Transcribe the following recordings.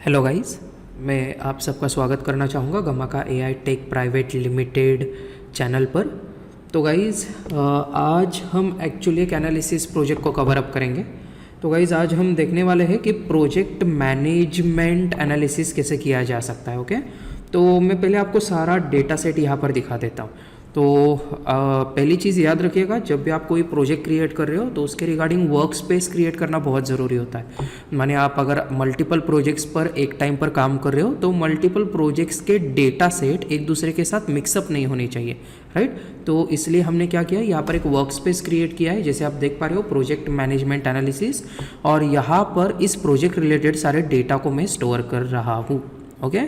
Hello guys, मैं आप सबका स्वागत करना चाहूँगा Gamaka AI tech private limited channel पर। तो गाइस, आज हम एक्चुअली एक एनालिसिस प्रोजेक्ट को कवर अप करेंगे। तो गाइस, आज हम देखने वाले हैं कि प्रोजेक्ट मैनेजमेंट एनालिसिस कैसे किया जा सकता है। ओके, तो मैं पहले आपको सारा डेटा सेट यहाँ पर दिखा देता हूँ। तो पहली चीज़ याद रखिएगा, जब भी आप कोई प्रोजेक्ट क्रिएट कर रहे हो तो उसके रिगार्डिंग वर्क स्पेस क्रिएट करना बहुत ज़रूरी होता है। माने आप अगर मल्टीपल प्रोजेक्ट्स पर एक टाइम पर काम कर रहे हो तो मल्टीपल प्रोजेक्ट्स के डेटा सेट एक दूसरे के साथ मिक्सअप नहीं होने चाहिए, राइट। तो इसलिए हमने क्या किया, यहाँ पर एक वर्क स्पेस क्रिएट किया है, जैसे आप देख पा रहे हो, प्रोजेक्ट मैनेजमेंट एनालिसिस। और यहाँ पर इस प्रोजेक्ट रिलेटेड सारे डेटा को मैं स्टोर कर रहा हूँ। ओके,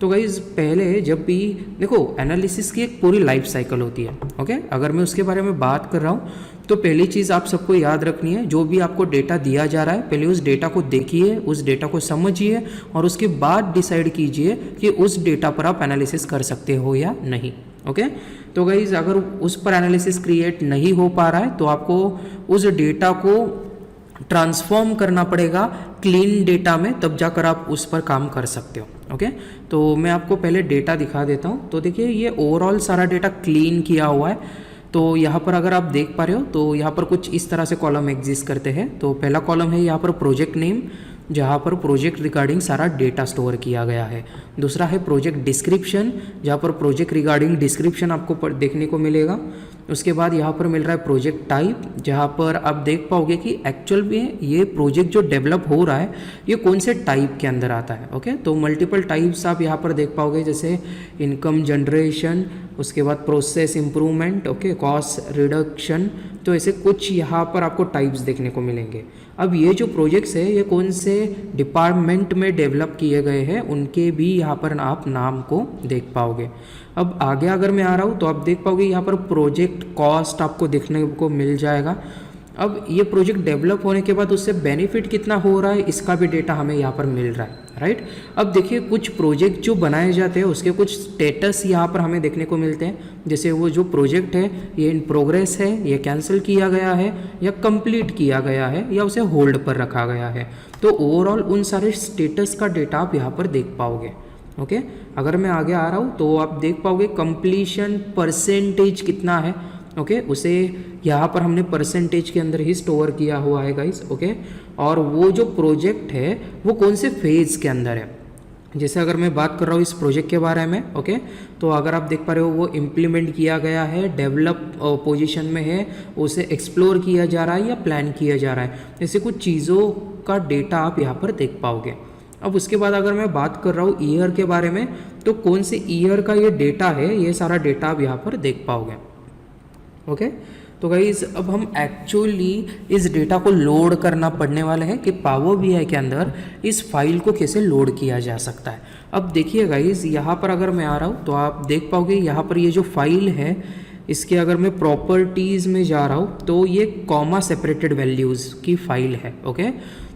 तो गाइज पहले जब भी देखो, एनालिसिस की एक पूरी लाइफ साइकिल होती है। ओके, अगर मैं उसके बारे में बात कर रहा हूँ तो पहली चीज़ आप सबको याद रखनी है, जो भी आपको डेटा दिया जा रहा है पहले उस डेटा को देखिए, उस डेटा को समझिए और उसके बाद डिसाइड कीजिए कि उस डेटा पर आप एनालिसिस कर सकते हो या नहीं। ओके, तो गाइज अगर उस पर एनालिसिस क्रिएट नहीं हो पा रहा है तो आपको उस डेटा को ट्रांसफॉर्म करना पड़ेगा क्लीन डेटा में, तब जाकर आप उस पर काम कर सकते हो। ओके, तो मैं आपको पहले डेटा दिखा देता हूँ। तो देखिए, ये ओवरऑल सारा डेटा क्लीन किया हुआ है। तो यहाँ पर अगर आप देख पा रहे हो तो यहाँ पर कुछ इस तरह से कॉलम एग्जिस्ट करते हैं। तो पहला कॉलम है यहाँ पर प्रोजेक्ट नेम, जहाँ पर प्रोजेक्ट रिगार्डिंग सारा डेटा स्टोर किया गया है। दूसरा है प्रोजेक्ट डिस्क्रिप्शन, जहाँ पर प्रोजेक्ट रिगार्डिंग डिस्क्रिप्शन आपको देखने को मिलेगा। उसके बाद यहाँ पर मिल रहा है प्रोजेक्ट टाइप, जहाँ पर आप देख पाओगे कि एक्चुअल में ये प्रोजेक्ट जो डेवलप हो रहा है ये कौन से टाइप के अंदर आता है। ओके, तो मल्टीपल टाइप्स आप यहाँ पर देख पाओगे, जैसे इनकम जनरेशन, उसके बाद process improvement, okay, cost reduction. तो ऐसे कुछ यहाँ पर आपको टाइप्स देखने को मिलेंगे। अब ये जो प्रोजेक्ट्स है ये कौन से डिपार्टमेंट में डेवलप किए गए हैं उनके भी यहाँ पर आप नाम को देख पाओगे। अब आगे अगर मैं आ रहा हूँ तो आप देख पाओगे यहाँ पर प्रोजेक्ट कॉस्ट आपको देखने को मिल जाएगा। अब ये प्रोजेक्ट डेवलप होने के बाद उससे बेनिफिट कितना हो रहा है इसका भी डेटा हमें यहाँ पर मिल रहा है, राइट। अब देखिए, कुछ प्रोजेक्ट जो बनाए जाते हैं उसके कुछ स्टेटस यहाँ पर हमें देखने को मिलते हैं, जैसे वो जो प्रोजेक्ट है ये इन प्रोग्रेस है, ये कैंसिल किया गया है या कंप्लीट किया गया है या उसे होल्ड पर रखा गया है। तो ओवरऑल उन सारे स्टेटस का डेटा आप यहाँ पर देख पाओगे। ओके, अगर मैं आगे आ रहा हूँ तो आप देख पाओगे कंप्लीशन परसेंटेज कितना है। ओके, उसे यहाँ पर हमने परसेंटेज के अंदर ही स्टोर किया हुआ है गाइस। ओके, और वो जो प्रोजेक्ट है वो कौन से फेज के अंदर है, जैसे अगर मैं बात कर रहा हूँ इस प्रोजेक्ट के बारे में। ओके, तो अगर आप देख पा रहे हो वो इम्प्लीमेंट किया गया है, डेवलप पोजीशन में है, उसे एक्सप्लोर किया जा रहा है या प्लान किया जा रहा है, ऐसे कुछ चीज़ों का डेटा आप यहाँ पर देख पाओगे। अब उसके बाद अगर मैं बात कर रहा हूँ ईयर के बारे में, तो कौन से ईयर का ये डेटा है ये सारा डेटा आप यहाँ पर देख पाओगे। ओके, तो गाइज अब हम एक्चुअली इस डेटा को लोड करना पड़ने वाले हैं कि पावर बीआई के अंदर इस फाइल को कैसे लोड किया जा सकता है। अब देखिए गाइज, यहाँ पर अगर मैं आ रहा हूँ तो आप देख पाओगे यहाँ पर ये जो फाइल है इसके अगर मैं प्रॉपर्टीज़ में जा रहा हूँ तो ये कॉमा सेपरेटेड वैल्यूज़ की फाइल है। ओके,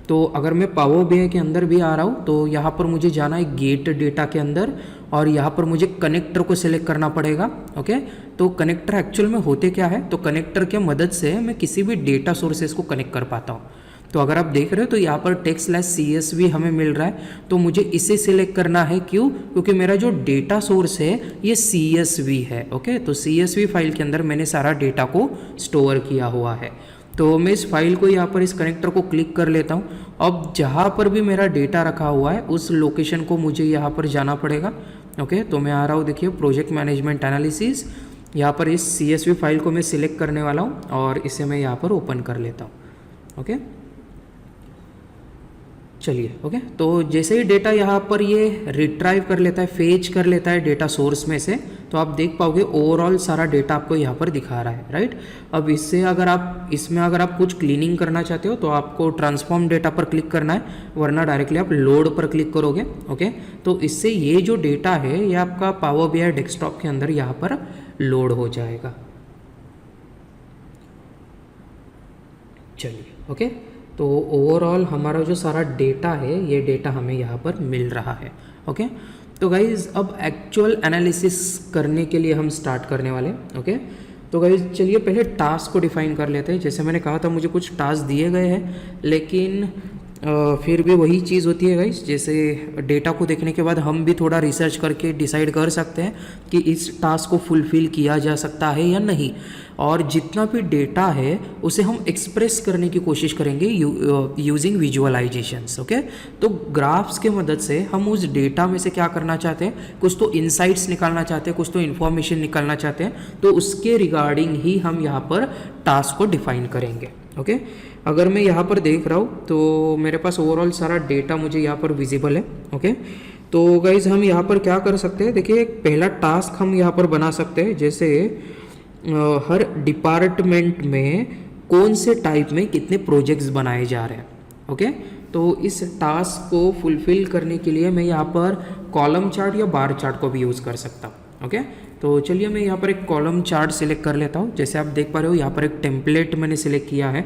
तो अगर मैं पावर बीआई के अंदर भी आ रहा हूँ तो यहाँ पर मुझे जाना है गेट डेटा के अंदर और यहाँ पर मुझे कनेक्टर को सिलेक्ट करना पड़ेगा। ओके, तो कनेक्टर एक्चुअल में होते क्या है, तो कनेक्टर के मदद से मैं किसी भी डेटा सोर्सेज को कनेक्ट कर पाता हूँ। तो अगर आप देख रहे हो तो यहाँ पर text/csv हमें मिल रहा है, तो मुझे इसे सिलेक्ट करना है। क्यों? क्योंकि मेरा जो डेटा सोर्स है ये csv है। ओके, तो csv फाइल के अंदर मैंने सारा डेटा को स्टोर किया हुआ है। तो मैं इस फाइल को यहाँ पर इस कनेक्टर को क्लिक कर लेता हूँ। अब जहाँ पर भी मेरा डेटा रखा हुआ है उस लोकेशन को मुझे यहाँ पर जाना पड़ेगा। ओके, तो मैं आ रहा हूँ, देखिए प्रोजेक्ट मैनेजमेंट एनालिसिस, यहाँ पर इस CSV फाइल को मैं सिलेक्ट करने वाला हूँ और इसे मैं यहाँ पर ओपन कर लेता हूँ। ओके, चलिए। ओके, तो जैसे ही डेटा यहाँ पर ये रिट्राइव कर लेता है, फेच कर लेता है डेटा सोर्स में से, तो आप देख पाओगे ओवरऑल सारा डेटा आपको यहाँ पर दिखा रहा है, राइट। अब इससे अगर आप अगर आप कुछ क्लीनिंग करना चाहते हो तो आपको ट्रांसफॉर्म डेटा पर क्लिक करना है, वरना डायरेक्टली आप लोड पर क्लिक करोगे। ओके, तो इससे ये जो डेटा है ये आपका पावर बीआई डेस्कटॉप के अंदर यहाँ पर लोड हो जाएगा। चलिए, ओके, तो ओवरऑल हमारा जो सारा डेटा है ये डेटा हमें यहाँ पर मिल रहा है। ओके, तो गाइज अब एक्चुअल एनालिसिस करने के लिए हम स्टार्ट करने वाले। ओके, तो गाइज चलिए पहले टास्क को डिफाइन कर लेते हैं। जैसे मैंने कहा था मुझे कुछ टास्क दिए गए हैं, लेकिन फिर भी वही चीज़ होती है गाइस, जैसे डेटा को देखने के बाद हम भी थोड़ा रिसर्च करके डिसाइड कर सकते हैं कि इस टास्क को फुलफ़िल किया जा सकता है या नहीं। और जितना भी डेटा है उसे हम एक्सप्रेस करने की कोशिश करेंगे यूजिंग विजुअलाइजेशंस। ओके, तो ग्राफ्स के मदद से हम उस डेटा में से क्या करना चाहते हैं, कुछ तो इंसाइट्स निकालना चाहते हैं, कुछ तो इन्फॉर्मेशन निकालना चाहते हैं, तो उसके रिगार्डिंग ही हम यहाँ पर टास्क को डिफाइन करेंगे। ओके, अगर मैं यहाँ पर देख रहा हूँ तो मेरे पास ओवरऑल सारा डेटा मुझे यहाँ पर विजिबल है। ओके, तो गाइज हम यहाँ पर क्या कर सकते हैं, देखिए एक पहला टास्क हम यहाँ पर बना सकते हैं, जैसे हर डिपार्टमेंट में कौन से टाइप में कितने प्रोजेक्ट्स बनाए जा रहे हैं। ओके, तो इस टास्क को फुलफिल करने के लिए मैं यहाँ पर कॉलम चार्ट या बार चार्ट को भी यूज़ कर सकता हूँ। ओके, तो चलिए मैं यहाँ पर एक कॉलम चार्ट सिलेक्ट कर लेता हूँ। जैसे आप देख पा रहे हो यहाँ पर एक टेम्पलेट मैंने सिलेक्ट किया है।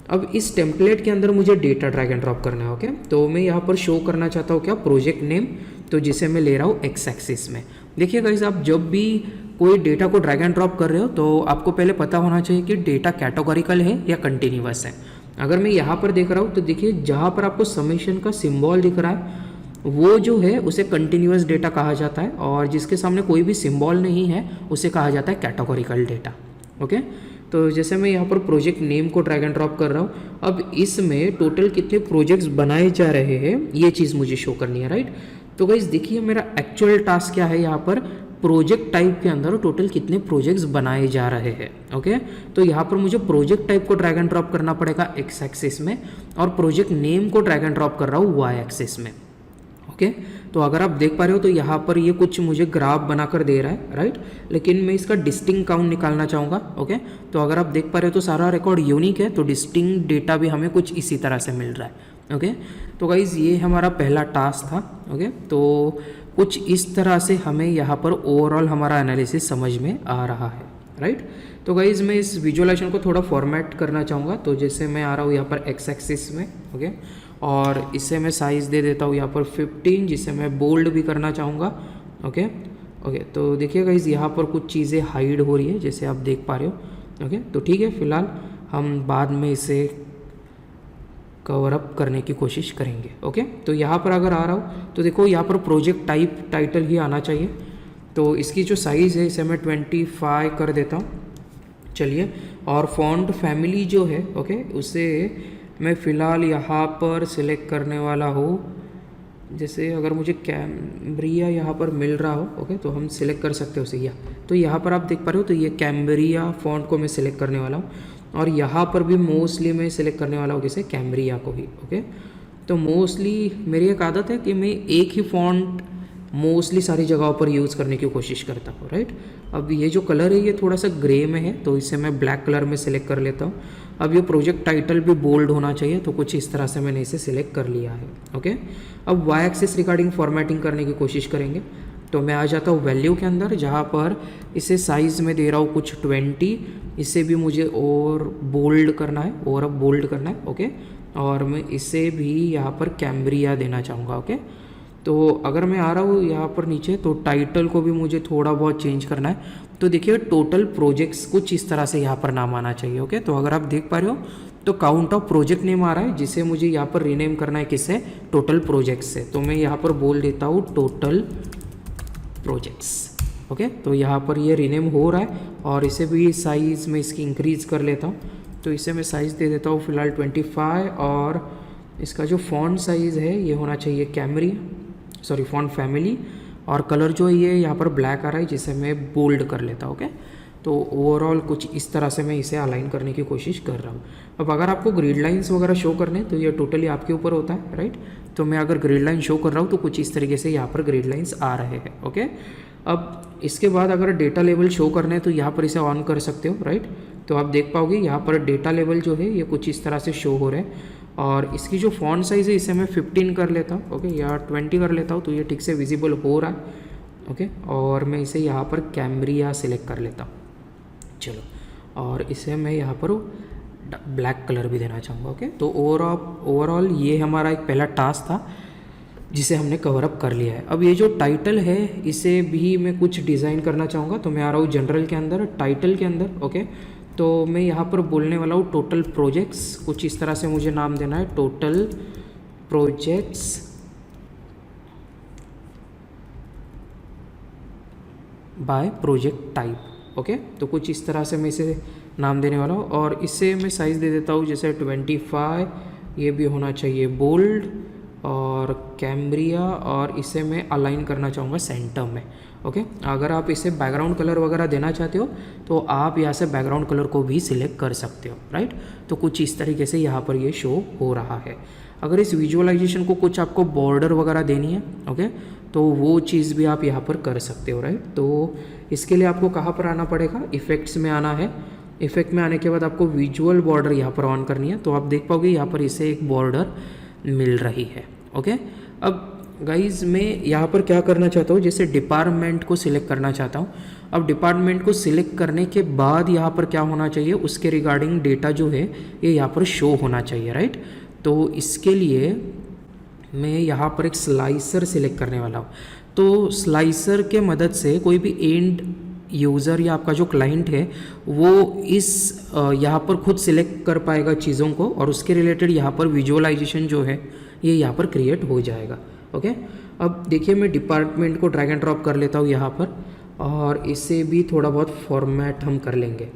अब इस टेम्पलेट के अंदर मुझे डेटा ड्रैग एंड ड्रॉप करना है। ओके, तो मैं यहाँ पर शो करना चाहता हूँ क्या, प्रोजेक्ट नेम, तो जिसे मैं ले रहा हूँ एक्स एक्सिस में। देखिए गाइस, आप जब भी कोई डेटा को ड्रैग एंड ड्रॉप कर रहे हो तो आपको पहले पता होना चाहिए कि डेटा कैटेगोरिकल है या कंटिन्यूअस है। अगर मैं यहाँ पर देख रहा हूँ तो देखिए जहाँ पर आपको समेशन का सिंबल दिख रहा है वो जो है उसे कंटिन्यूअस डेटा कहा जाता है, और जिसके सामने कोई भी सिंबल नहीं है उसे कहा जाता है कैटेगोरिकल डेटा। ओके, तो जैसे मैं यहाँ पर प्रोजेक्ट नेम को ड्रैग एंड ड्रॉप कर रहा हूँ, अब इसमें टोटल कितने प्रोजेक्ट्स बनाए जा रहे हैं ये चीज़ मुझे शो करनी है, राइट। तो गाइस देखिए मेरा एक्चुअल टास्क क्या है, यहाँ पर प्रोजेक्ट टाइप के अंदर टोटल कितने प्रोजेक्ट्स बनाए जा रहे हैं। ओके, तो यहाँ पर मुझे प्रोजेक्ट टाइप को ड्रैग एंड ड्रॉप करना पड़ेगा एक्स एक्सिस में, और प्रोजेक्ट नेम को ड्रैग एंड ड्रॉप कर रहा हूँ वाई एक्सिस में। ओके, तो अगर आप देख पा रहे हो तो यहाँ पर ये कुछ मुझे ग्राफ बनाकर दे रहा है, राइट, लेकिन मैं इसका डिस्टिंक्ट काउंट निकालना चाहूँगा। ओके, तो अगर आप देख पा रहे हो तो सारा रिकॉर्ड यूनिक है, तो डिस्टिंक्ट डेटा भी हमें कुछ इसी तरह से मिल रहा है। ओके, तो गाइज़ ये हमारा पहला टास्क था। ओके, तो कुछ इस तरह से हमें यहाँ पर ओवरऑल हमारा एनालिसिस समझ में आ रहा है, राइट। तो गाइज़ मैं इस विजुअलाइजेशन को थोड़ा फॉर्मेट करना चाहूँगा, तो जैसे मैं आ रहा हूँ यहाँ पर एक्स एक्सिस में। ओके, और इसे मैं साइज़ दे देता हूँ यहाँ पर 15, जिसे मैं बोल्ड भी करना चाहूँगा। ओके ओके, तो देखिए गाइज़ यहाँ पर कुछ चीज़ें हाइड हो रही है जैसे आप देख पा रहे हो। ओके, तो ठीक है, फिलहाल हम बाद में इसे कवर अप करने की कोशिश करेंगे। ओके, तो यहाँ पर अगर आ रहा हूँ तो देखो यहाँ पर प्रोजेक्ट टाइप टाइटल ही आना चाहिए, तो इसकी जो साइज़ है इसे मैं 25 कर देता हूँ। चलिए, और फॉन्ट फैमिली जो है ओके उसे मैं फ़िलहाल यहाँ पर सिलेक्ट करने वाला हूँ। जैसे अगर मुझे कैम्ब्रिया यहाँ पर मिल रहा हो ओके तो हम सिलेक्ट कर सकते हो उसे, या तो यहाँ पर आप देख पा रहे हो तो ये कैम्ब्रिया फॉन्ट को मैं सिलेक्ट करने वाला हूँ, और यहाँ पर भी मोस्टली मैं सिलेक्ट करने वाला हूँ किसे, कैम्ब्रिया को ही। ओके, तो मोस्टली मेरी एक आदत है कि मैं एक ही फॉन्ट मोस्टली सारी जगहों पर यूज़ करने की कोशिश करता हूँ, राइट। अब ये जो कलर है ये थोड़ा सा ग्रे में है, तो इसे मैं ब्लैक कलर में सिलेक्ट कर लेता हूँ। अब ये प्रोजेक्ट टाइटल भी बोल्ड होना चाहिए, तो कुछ इस तरह से मैंने इसे सिलेक्ट कर लिया है। ओके, अब वाई एक्सिस रिगार्डिंग फॉर्मेटिंग करने की कोशिश करेंगे, तो मैं आ जाता हूँ वैल्यू के अंदर, जहाँ पर इसे साइज़ में दे रहा हूँ कुछ 20, इसे भी मुझे और बोल्ड करना है, और अब बोल्ड करना है। ओके, और मैं इसे भी यहाँ पर कैम्ब्रिया देना चाहूँगा। ओके, तो अगर मैं आ रहा हूँ यहाँ पर नीचे तो टाइटल को भी मुझे थोड़ा बहुत चेंज करना है, तो देखिए टोटल प्रोजेक्ट्स कुछ इस तरह से यहाँ पर नाम आना चाहिए। ओके, तो अगर आप देख पा रहे हो तो काउंट ऑफ प्रोजेक्ट नेम आ रहा है, जिसे मुझे यहाँ पर रीनेम करना है किससे, टोटल प्रोजेक्ट्स से, तो मैं यहाँ पर बोल देता हूँ टोटल प्रोजेक्ट्स। ओके, तो यहाँ पर ये रीनेम हो रहा है, और इसे भी साइज़ में इसकी इंक्रीज़ कर लेता हूँ, तो इसे मैं साइज़ दे देता हूँ फिलहाल 25, और इसका जो फॉन्ट साइज़ है ये होना चाहिए फॉन्ट फैमिली, और कलर जो है ये यहाँ पर ब्लैक आ रहा है, जिसे मैं बोल्ड कर लेता हूँ। ओके, तो ओवरऑल कुछ इस तरह से मैं इसे अलाइन करने की कोशिश कर रहा हूँ। अब अगर आपको ग्रिड लाइंस वगैरह शो करने तो ये टोटली आपके ऊपर होता है, राइट। तो मैं अगर ग्रिड लाइन शो कर रहा हूँ तो कुछ इस तरीके से यहाँ पर ग्रिड लाइंस आ रहे हैं। ओके, अब इसके बाद अगर डेटा लेवल शो करने तो यहाँ पर इसे ऑन कर सकते हो, राइट। तो आप देख पाओगे यहाँ पर डेटा लेवल जो है ये कुछ इस तरह से शो हो रहा है, और इसकी जो फॉन्ट साइज़ है इसे मैं 15 कर लेता हूँ। ओके, या 20 कर लेता हूँ, तो ये ठीक से विजिबल हो रहा है। ओके, और मैं इसे यहाँ पर कैम्ब्रिया सिलेक्ट कर लेता हूँ। चलो, और इसे मैं यहाँ पर ब्लैक कलर भी देना चाहूँगा। ओके, तो ओवरऑल ये हमारा एक पहला टास्क था जिसे हमने कवर अप कर लिया है। अब ये जो टाइटल है इसे भी मैं कुछ डिज़ाइन करना चाहूँगा, तो मैं आ रहा हूँ जनरल के अंदर, टाइटल के अंदर। ओके, तो मैं यहाँ पर बोलने वाला हूँ टोटल प्रोजेक्ट्स, कुछ इस तरह से मुझे नाम देना है, total projects by project type. Okay, तो कुछ इस तरह से मैं इसे नाम देने वाला हूँ और इसे मैं साइज़ दे देता हूँ जैसे 25, ये भी होना चाहिए बोल्ड और कैम्ब्रिया, और इसे मैं अलाइन करना चाहूँगा सेंटर में। ओके, अगर आप इसे बैकग्राउंड कलर वगैरह देना चाहते हो तो आप यहाँ से बैकग्राउंड कलर को भी सिलेक्ट कर सकते हो, राइट। तो कुछ इस तरीके से यहाँ पर ये शो हो रहा है। अगर इस विजुअलाइजेशन को कुछ आपको बॉर्डर वगैरह देनी है, ओके, तो वो चीज़ भी आप यहाँ पर कर सकते हो, राइट। तो इसके लिए आपको कहाँ पर आना पड़ेगा, इफ़ेक्ट्स में आना है। इफ़ेक्ट में आने के बाद आपको विजुअल बॉर्डर यहाँ पर ऑन करनी है, तो आप देख पाओगे यहाँ पर इसे एक बॉर्डर मिल रही है। ओके, अब गाइज मैं यहाँ पर क्या करना चाहता हूँ, जैसे डिपार्टमेंट को सिलेक्ट करना चाहता हूँ। अब डिपार्टमेंट को सिलेक्ट करने के बाद यहाँ पर क्या होना चाहिए, उसके रिगार्डिंग डेटा जो है ये यहाँ पर शो होना चाहिए, राइट। तो इसके लिए मैं यहाँ पर एक स्लाइसर सिलेक्ट करने वाला हूँ। तो स्लाइसर के मदद से कोई भी एंड यूज़र या आपका जो क्लाइंट है वो इस यहाँ पर खुद सिलेक्ट कर पाएगा चीज़ों को, और उसके रिलेटेड यहाँ पर विजुअलाइजेशन जो है ये यहाँ पर क्रिएट हो जाएगा। ओके, अब देखिए मैं डिपार्टमेंट को ड्रैग एंड ड्रॉप कर लेता हूँ यहाँ पर, और इसे भी थोड़ा बहुत फॉर्मेट हम कर लेंगे।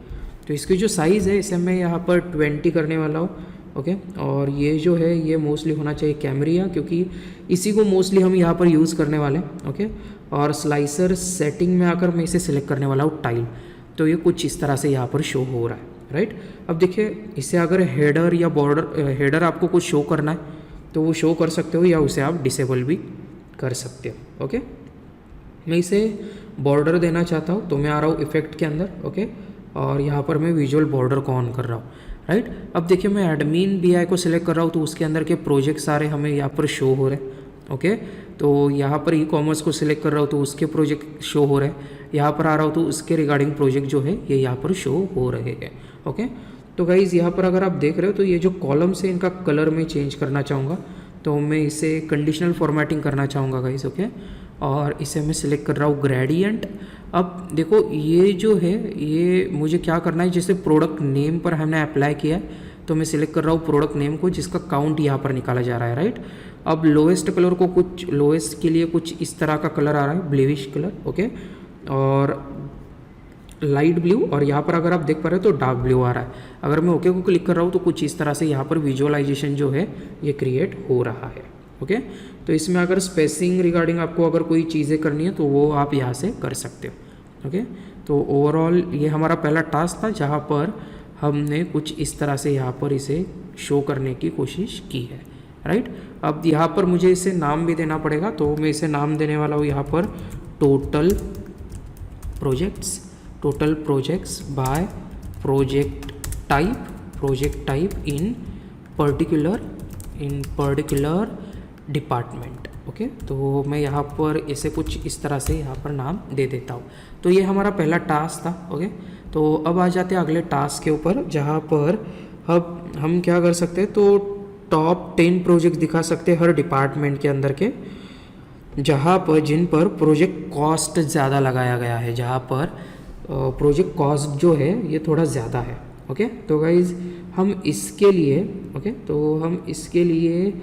तो इसकी जो साइज़ है इसे मैं यहाँ पर 20 करने वाला हूँ। ओके, और ये जो है ये मोस्टली होना चाहिए कैमरिया, क्योंकि इसी को मोस्टली हम यहाँ पर यूज़ करने वाले हैं। ओके, और स्लाइसर सेटिंग में आकर मैं इसे सिलेक्ट करने वाला हूँ टाइल। तो ये कुछ इस तरह से यहाँ पर शो हो रहा है, राइट। अब देखिए इसे अगर हेडर या बॉर्डर, हेडर आपको कुछ शो करना है तो वो शो कर सकते हो, या उसे आप डिसेबल भी कर सकते हो। ओके, मैं इसे बॉर्डर देना चाहता हूँ, तो मैं आ रहा हूँ इफेक्ट के अंदर। ओके, और यहाँ पर मैं विजुअल बॉर्डर को ऑन कर रहा हूँ, राइट। अब देखिए मैं एडमिन BI को सिलेक्ट कर रहा हूँ, तो उसके अंदर के प्रोजेक्ट सारे हमें यहाँ पर शो हो रहे हैं। ओके, तो यहाँ पर ई-कॉमर्स को सिलेक्ट कर रहा हूँ तो उसके प्रोजेक्ट शो हो रहे हैं। यहाँ पर आ रहा हूँ तो उसके रिगार्डिंग प्रोजेक्ट जो है ये यहाँ पर शो हो रहे हैं। ओके, तो गाइज़ यहाँ पर अगर आप देख रहे हो तो ये जो कॉलम्स है इनका कलर मैं चेंज करना चाहूँगा, तो मैं इसे कंडीशनल फॉर्मेटिंग करना चाहूँगा गाइज़। ओके, और इसे मैं सिलेक्ट कर रहा हूँ ग्रेडियंट। अब देखो ये जो है ये मुझे क्या करना है, जैसे प्रोडक्ट नेम पर हमने अप्लाई किया है तो मैं सिलेक्ट कर रहा हूँ प्रोडक्ट नेम को, जिसका काउंट यहाँ पर निकाला जा रहा है, राइट। अब लोएस्ट कलर को कुछ, लोएस्ट के लिए कुछ इस तरह का कलर आ रहा है, ब्लूइश कलर। ओके, और लाइट ब्लू, और यहाँ पर अगर आप देख पा रहे हो तो डार्क ब्लू आ रहा है। अगर मैं ओके को क्लिक कर रहा हूँ तो कुछ इस तरह से यहाँ पर विजुअलाइजेशन जो है ये क्रिएट हो रहा है। ओके, तो इसमें अगर स्पेसिंग रिगार्डिंग आपको अगर कोई चीज़ें करनी है तो वो आप यहाँ से कर सकते हो। ओके, तो ओवरऑल ये हमारा पहला टास्क था जहाँ पर हमने कुछ इस तरह से यहाँ पर इसे शो करने की कोशिश की है, राइट। अब यहाँ पर मुझे इसे नाम भी देना पड़ेगा, तो मैं इसे नाम देने वाला हूँ यहाँ पर total projects by project type in particular department. Okay, तो मैं यहाँ पर इसे कुछ इस तरह से यहाँ पर नाम दे देता हूँ। तो ये हमारा पहला टास्क था। ओके, तो अब आ जाते हैं अगले टास्क के ऊपर, जहाँ पर अब हम क्या कर सकते हैं, तो टॉप 10 प्रोजेक्ट दिखा सकते हैं हर डिपार्टमेंट के अंदर के, जहाँ पर जिन पर प्रोजेक्ट कॉस्ट ज़्यादा लगाया गया है, जहाँ पर प्रोजेक्ट कॉस्ट जो है ये थोड़ा ज़्यादा है। ओके, तो गाइज़ हम इसके लिए, ओके, तो हम इसके लिए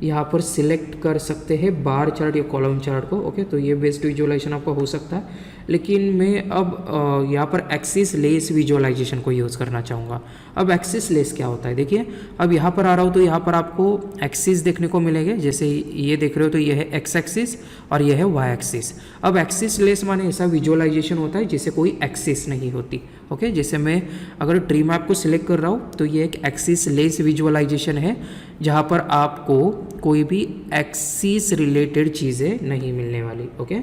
यहाँ पर सिलेक्ट कर सकते हैं बार चार्ट या कॉलम चार्ट को। ओके, तो ये बेस्ड विजुअलाइजेशन आपका हो सकता है, लेकिन मैं अब यहाँ पर एक्सिस लेस विजुअलाइजेशन को यूज़ करना चाहूँगा। अब एक्सिस लेस क्या होता है, देखिए अब यहाँ पर आ रहा हूँ तो यहाँ पर आपको एक्सिस देखने को मिलेंगे, जैसे ये देख रहे हो तो ये है एक्स एक्सिस और ये है वाई एक्सिस। अब एक्सिस लेस माने ऐसा विजुअलाइजेशन होता है जिसे कोई एक्सिस नहीं होती। ओके, जैसे मैं अगर ट्री मैप को सिलेक्ट कर रहा हूँ तो ये एक एक्सिस लेस विजुअलाइजेशन है, जहाँ पर आपको कोई भी एक्सिस रिलेटेड चीज़ें नहीं मिलने वाली। ओके,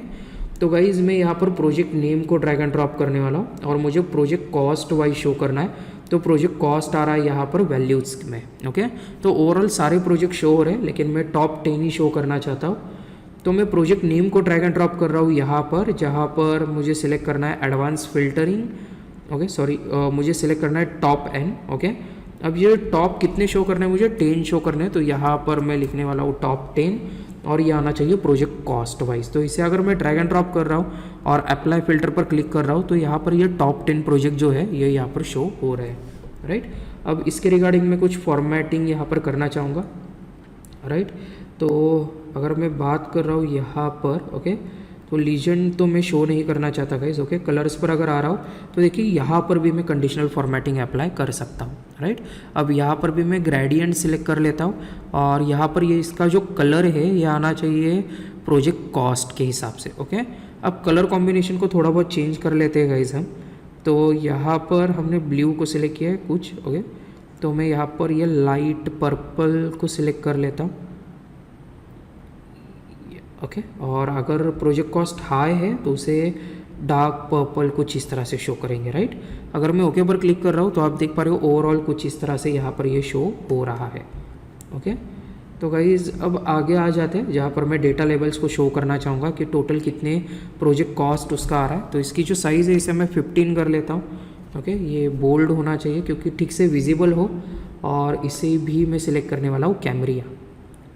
तो गाइज़ मैं यहाँ पर प्रोजेक्ट नेम को ड्रैग एंड ड्रॉप करने वाला हूँ, और मुझे प्रोजेक्ट कॉस्ट वाइज शो करना है, तो प्रोजेक्ट कॉस्ट आ रहा है यहाँ पर वैल्यूज़ में। ओके, तो ओवरऑल सारे प्रोजेक्ट शो हो रहे हैं, लेकिन मैं टॉप 10 ही शो करना चाहता हूँ। तो मैं प्रोजेक्ट नेम को ड्रैग एंड ड्रॉप कर रहा हूँ यहाँ पर, जहाँ पर मुझे सिलेक्ट करना है एडवांस फिल्टरिंग। ओके, सॉरी, मुझे सिलेक्ट करना है टॉप N। ओके, अब ये टॉप कितने शो करने हैं, मुझे 10 शो करने हैं, तो यहाँ पर मैं लिखने वाला हूँ टॉप 10, और ये आना चाहिए प्रोजेक्ट कॉस्ट वाइज। तो इसे अगर मैं ड्रैग एंड ड्रॉप कर रहा हूँ और अप्लाई फिल्टर पर क्लिक कर रहा हूँ तो यहाँ पर ये टॉप 10 प्रोजेक्ट जो है ये यहाँ पर शो हो रहे हैं, राइट। अब इसके रिगार्डिंग में कुछ फॉर्मेटिंग यहाँ पर करना चाहूँगा, राइट। तो अगर मैं बात कर रहा हूँ यहाँ पर, ओके, तो लीजेंड तो मैं शो नहीं करना चाहता गाइस, ओके। कलर्स पर अगर आ रहा हूँ तो देखिए यहाँ पर भी मैं कंडीशनल फॉर्मेटिंग अप्लाई कर सकता हूँ, राइट। अब यहाँ पर भी मैं ग्रेडियंट सिलेक्ट कर लेता हूँ और यहाँ पर ये इसका जो कलर है ये आना चाहिए प्रोजेक्ट कॉस्ट के हिसाब से, ओके। अब कलर कॉम्बिनेशन को थोड़ा बहुत चेंज कर लेते हैं गाइस हम। तो यहाँ पर हमने ब्लू को सिलेक्ट किया है कुछ, ओके। तो मैं यहाँ पर ये लाइट पर्पल को सिलेक्ट कर लेता हूँ, ओके। और अगर प्रोजेक्ट कॉस्ट हाई है तो उसे डार्क पर्पल कुछ इस तरह से शो करेंगे, राइट। अगर मैं ओके पर क्लिक कर रहा हूँ तो आप देख पा रहे हो ओवरऑल कुछ इस तरह से यहाँ पर ये शो हो रहा है, ओके। तो गाइज अब आगे आ जाते हैं जहाँ पर मैं डेटा लेवल्स को शो करना चाहूँगा कि टोटल कितने प्रोजेक्ट कॉस्ट उसका आ रहा है। तो इसकी जो साइज़ है इसे मैं 15 कर लेता हूँ, ओके। ये बोल्ड होना चाहिए क्योंकि ठीक से विजिबल हो, और इसे भी मैं सिलेक्ट करने वाला हूँ कैमरिया,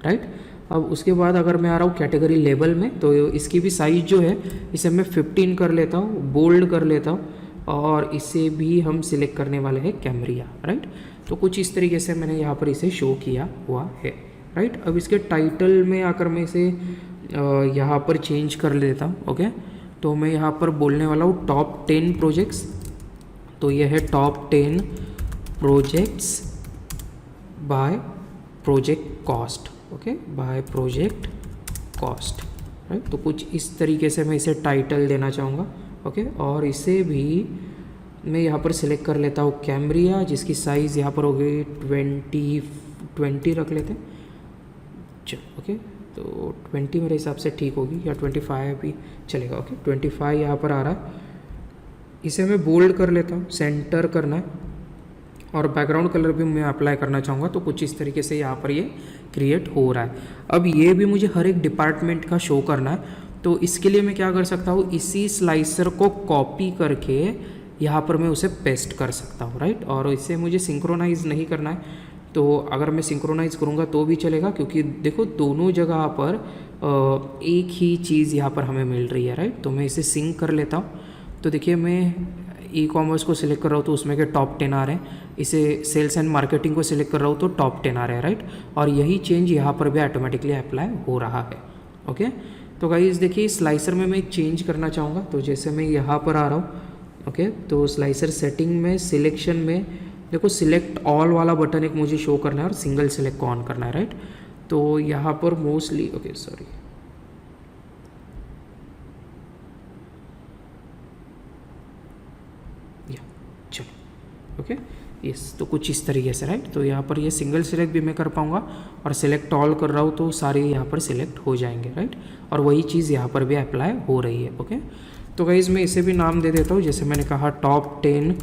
राइट। अब उसके बाद अगर मैं आ रहा हूँ कैटेगरी लेबल में तो इसकी भी साइज़ जो है इसे मैं 15 कर लेता हूँ, बोल्ड कर लेता हूँ, और इसे भी हम सिलेक्ट करने वाले हैं कैमरिया, राइट। तो कुछ इस तरीके से मैंने यहाँ पर इसे शो किया हुआ है, राइट। अब इसके टाइटल में आकर मैं इसे यहाँ पर चेंज कर लेता हूँ, ओके। तो मैं यहाँ पर बोलने वाला हूँ टॉप 10 प्रोजेक्ट्स। तो यह है top 10 projects by project cost, okay, by project cost, right. तो कुछ इस तरीके से मैं इसे टाइटल देना चाहूँगा, ओके। और इसे भी मैं यहाँ पर सिलेक्ट कर लेता हूँ कैमरिया, जिसकी साइज़ यहाँ पर होगी 20 रख लेते हैं, चलो, ओके। तो 20 मेरे हिसाब से ठीक होगी, या 25 भी चलेगा, ओके। 25 यहाँ पर आ रहा है, इसे मैं बोल्ड कर लेता हूँ, सेंटर करना है, और बैकग्राउंड कलर भी मैं अप्लाई करना चाहूँगा। तो कुछ इस तरीके से यहाँ पर ये क्रिएट हो रहा है। अब ये भी मुझे हर एक डिपार्टमेंट का शो करना है, तो इसके लिए मैं क्या कर सकता हूँ, इसी स्लाइसर को कॉपी करके यहाँ पर मैं उसे पेस्ट कर सकता हूँ, राइट। और इसे मुझे सिंक्रोनाइज़ नहीं करना है, तो अगर मैं सिंक्रोनाइज़ करूँगा तो भी चलेगा, क्योंकि देखो दोनों जगह पर एक ही चीज़ यहाँ पर हमें मिल रही है, राइट। तो मैं इसे सिंक कर लेता हूँ। तो देखिए मैं ई कॉमर्स को सिलेक्ट कर रहा हूँ तो उसमें के टॉप 10 आ रहे हैं, इसे सेल्स एंड मार्केटिंग को सिलेक्ट कर रहा हूँ तो टॉप 10 आ रहे हैं, राइट। और यही चेंज यहाँ पर भी ऑटोमेटिकली अप्लाई हो रहा है, ओके। तो गाइस देखिए स्लाइसर में मैं एक चेंज करना चाहूँगा। तो जैसे मैं यहाँ पर आ रहा हूँ, ओके, तो स्लाइसर सेटिंग में सिलेक्शन में देखो सिलेक्ट ऑल वाला बटन एक मुझे शो करना है और सिंगल सिलेक्ट को ऑन करना है, राइट। तो यहाँ पर मोस्टली, ओके सॉरी, चलो, ओके, यस। तो कुछ इस तरीके से, राइट। तो यहाँ पर ये सिंगल सिलेक्ट भी मैं कर पाऊँगा, और सिलेक्ट ऑल कर रहा हूँ तो सारे यहाँ पर सिलेक्ट हो जाएंगे, राइट। और वही चीज़ यहाँ पर भी अप्लाई हो रही है, ओके। तो गाइस मैं इसे भी नाम दे देता हूँ, जैसे मैंने कहा top 10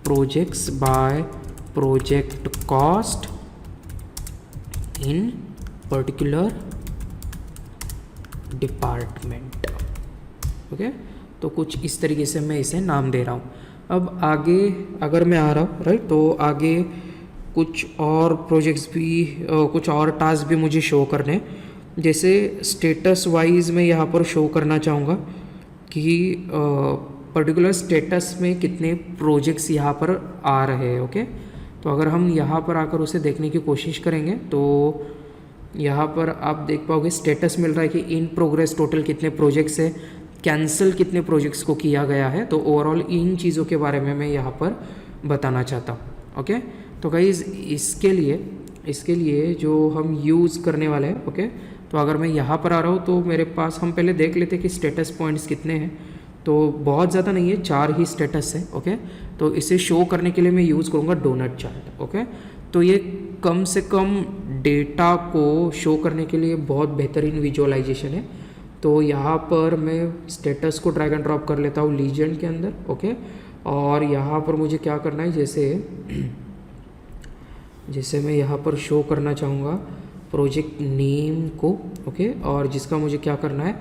projects by project cost in particular department, okay. तो कुछ इस तरीके से मैं इसे नाम दे रहा हूँ। अब आगे अगर मैं आ रहा हूँ, राइट, तो आगे कुछ और प्रोजेक्ट्स भी कुछ और टास्क भी मुझे शो करने, जैसे स्टेटस वाइज मैं यहाँ पर शो करना चाहूँगा कि पर्टिकुलर स्टेटस में कितने प्रोजेक्ट्स यहाँ पर आ रहे हैं, ओके। तो अगर हम यहाँ पर आकर उसे देखने की कोशिश करेंगे तो यहाँ पर आप देख पाओगे स्टेटस मिल रहा है कि इन प्रोग्रेस टोटल कितने प्रोजेक्ट्स है, कैंसिल कितने प्रोजेक्ट्स को किया गया है। तो ओवरऑल इन चीज़ों के बारे में मैं यहाँ पर बताना चाहता हूँ, ओके। तो गाइज़ इसके लिए जो हम यूज़ करने वाले हैं, ओके। तो अगर मैं यहाँ पर आ रहा हूँ तो मेरे पास, हम पहले देख लेते हैं कि स्टेटस पॉइंट्स कितने हैं। तो बहुत ज़्यादा नहीं है, 4 ही स्टेटस है, ओके। तो इसे शो करने के लिए मैं यूज़ करूँगा डोनट चार्ट, ओके। तो ये कम से कम डेटा को शो करने के लिए बहुत बेहतरीन विजुअलाइजेशन है। तो यहाँ पर मैं स्टेटस को ड्रैग एंड ड्रॉप कर लेता हूँ लीजेंड के अंदर, ओके। और यहाँ पर मुझे क्या करना है, जैसे मैं यहाँ पर शो करना चाहूँगा प्रोजेक्ट नेम को, ओके। और जिसका मुझे क्या करना है,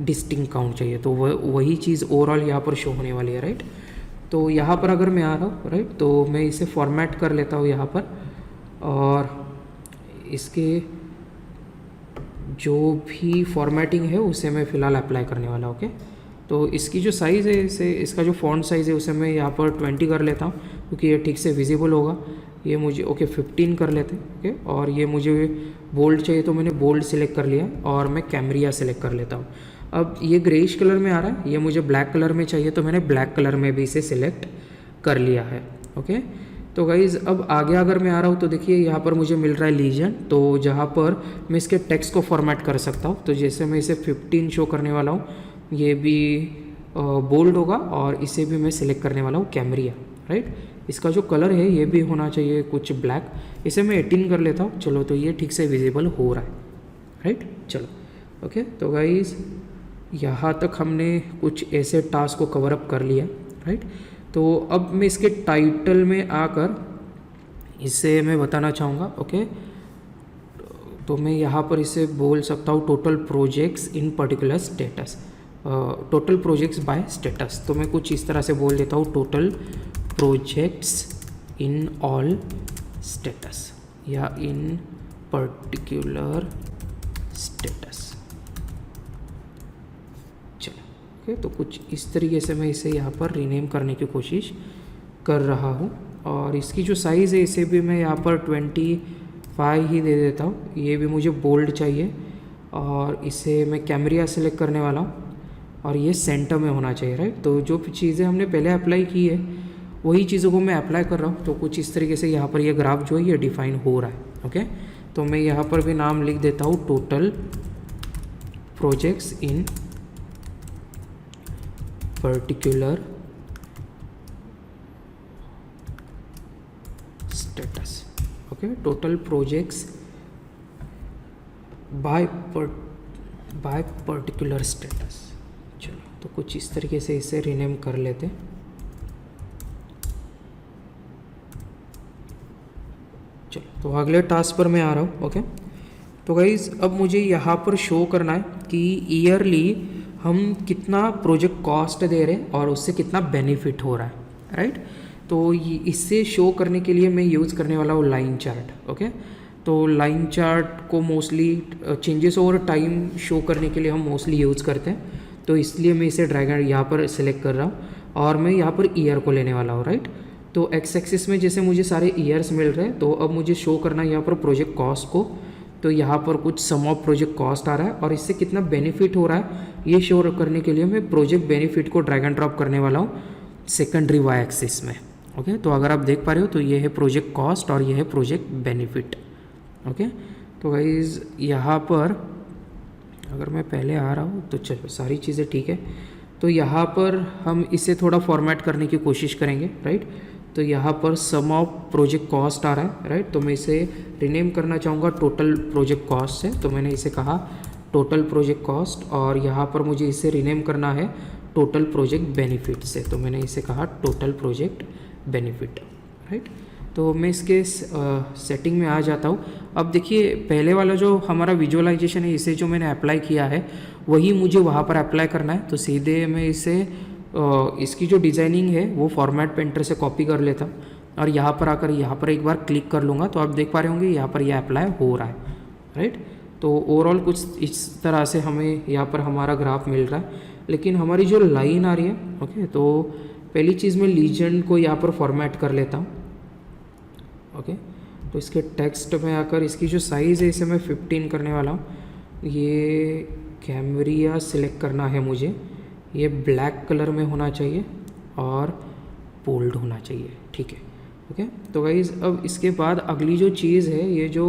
डिस्टिंक्ट काउंट चाहिए, तो वही चीज़ ओवरऑल यहाँ पर शो होने वाली है, राइट। तो यहाँ पर अगर मैं आ रहा हूँ, राइट, तो मैं इसे फॉर्मेट कर लेता हूँ यहाँ पर, और इसके जो भी फॉर्मेटिंग है उसे मैं फ़िलहाल अप्लाई करने वाला हूँ। ओके, तो इसकी जो साइज़ है इसे, इसका जो फॉन्ट साइज़ है उसे मैं यहाँ पर 20 कर लेता हूँ क्योंकि ये ठीक से विजिबल होगा। ये मुझे 15 कर लेते हैं। ओके, और ये मुझे बोल्ड चाहिए तो मैंने बोल्ड सिलेक्ट कर लिया और मैं कैमरिया सिलेक्ट कर लेता हूँ। अब ये ग्रेइश कलर में आ रहा है, ये मुझे ब्लैक कलर में चाहिए तो मैंने ब्लैक कलर में भी इसे सिलेक्ट कर लिया है। ओके, तो गाइज़ अब आगे अगर मैं आ रहा हूँ तो देखिए यहाँ पर मुझे मिल रहा है लीजन, तो जहाँ पर मैं इसके टेक्स्ट को फॉर्मेट कर सकता हूँ। तो जैसे मैं इसे 15 शो करने वाला हूँ, ये भी बोल्ड होगा और इसे भी मैं सिलेक्ट करने वाला हूँ कैमरिया, राइट। इसका जो कलर है ये भी होना चाहिए कुछ ब्लैक, इसे मैं 18 कर लेता हूँ। चलो, तो ये ठीक से विजिबल हो रहा है, राइट। चलो ओके, तो गाइज़ यहाँ तक हमने कुछ ऐसे टास्क को कवर अप कर लिया, राइट। तो अब मैं इसके टाइटल में आकर इसे मैं बताना चाहूँगा। ओके, तो मैं यहाँ पर इसे बोल सकता हूँ total projects in particular status, total projects by status. तो मैं कुछ इस तरह से बोल देता हूँ total projects in all status या इन पर्टिकुलर स्टेटस। चलो ओके, तो कुछ इस तरीके से मैं इसे यहाँ पर रीनेम करने की कोशिश कर रहा हूँ। और इसकी जो साइज़ है इसे भी मैं यहाँ पर 25 ही दे देता हूँ। ये भी मुझे बोल्ड चाहिए और इसे मैं कैमरिया सेलेक्ट करने वाला हूँ और ये सेंटर में होना चाहिए, राइट। तो जो चीज़ें हमने पहले अप्लाई की है वही चीज़ों को मैं अप्लाई कर रहा हूँ। तो कुछ इस तरीके से यहाँ पर ये ग्राफ जो है ये डिफाइन हो रहा है। ओके, तो मैं यहाँ पर भी नाम लिख देता हूँ total projects in particular status. Okay, total projects by particular status. चलो, तो कुछ इस तरीके से इसे रीनेम कर लेते हैं। चलो, तो अगले टास्क पर मैं आ रहा हूँ। ओके, तो गाइज़ अब मुझे यहाँ पर शो करना है कि ईयरली हम कितना प्रोजेक्ट कॉस्ट दे रहे हैं और उससे कितना बेनिफिट हो रहा है, राइट। तो इससे शो करने के लिए मैं यूज़ करने वाला हूँ लाइन चार्ट। ओके, तो लाइन चार्ट को mostly changes over time show करने के लिए हम मोस्टली यूज़ करते हैं। तो इसलिए मैं इसे ड्रैग यहाँ पर सिलेक्ट कर रहा हूँ और मैं यहाँ पर ईयर को लेने वाला हूँ, राइट। तो एक्स एक्सिस में जैसे मुझे सारे ईयर्स मिल रहे हैं, तो अब मुझे शो करना है यहाँ पर प्रोजेक्ट कॉस्ट को। तो यहाँ पर कुछ सम ऑफ प्रोजेक्ट कॉस्ट आ रहा है और इससे कितना बेनिफिट हो रहा है ये शो करने के लिए मैं प्रोजेक्ट बेनिफिट को ड्रैग एंड ड्रॉप करने वाला हूँ सेकेंडरी वाई एक्सिस में। ओके, तो अगर आप देख पा रहे हो तो ये है प्रोजेक्ट कॉस्ट और ये है प्रोजेक्ट बेनिफिट। ओके, तो गाइज यहाँ पर अगर मैं पहले आ रहा हूँ तो चलो सारी चीज़ें ठीक है। तो यहाँ पर हम इसे थोड़ा फॉर्मेट करने की कोशिश करेंगे, राइट। तो यहाँ पर सम ऑफ प्रोजेक्ट कॉस्ट आ रहा है, राइट। तो मैं इसे रीनेम करना चाहूँगा टोटल प्रोजेक्ट कॉस्ट से। तो मैंने इसे कहा टोटल प्रोजेक्ट कॉस्ट और यहाँ पर मुझे इसे रीनेम करना है टोटल प्रोजेक्ट बेनिफिट से। तो मैंने इसे कहा टोटल प्रोजेक्ट बेनिफिट, राइट। तो मैं इसके सेटिंग में आ जाता हूँ। अब देखिए पहले वाला जो हमारा विजुअलाइजेशन है इसे जो मैंने अप्लाई किया है वही मुझे वहाँ पर अप्लाई करना है। तो सीधे मैं इसे इसकी जो डिज़ाइनिंग है वो फॉर्मेट पेंटर से कॉपी कर लेता हूँ और यहाँ पर आकर यहाँ पर एक बार क्लिक कर लूँगा तो आप देख पा रहे होंगे यहाँ पर यह अप्लाई हो रहा है, राइट। तो ओवरऑल कुछ इस तरह से हमें यहाँ पर हमारा ग्राफ मिल रहा है। लेकिन हमारी जो लाइन आ रही है, ओके, तो पहली चीज़ मैं लीजेंड को यहाँ पर फॉर्मेट कर लेता हूँ। ओके, तो इसके टेक्स्ट में आकर इसकी जो साइज़ है इसे मैं 15 करने वाला हूँ। ये कैमरिया सिलेक्ट करना है मुझे, ये ब्लैक कलर में होना चाहिए और बोल्ड होना चाहिए, ठीक है। ओके, तो गाइज़ अब इसके बाद अगली जो चीज़ है ये जो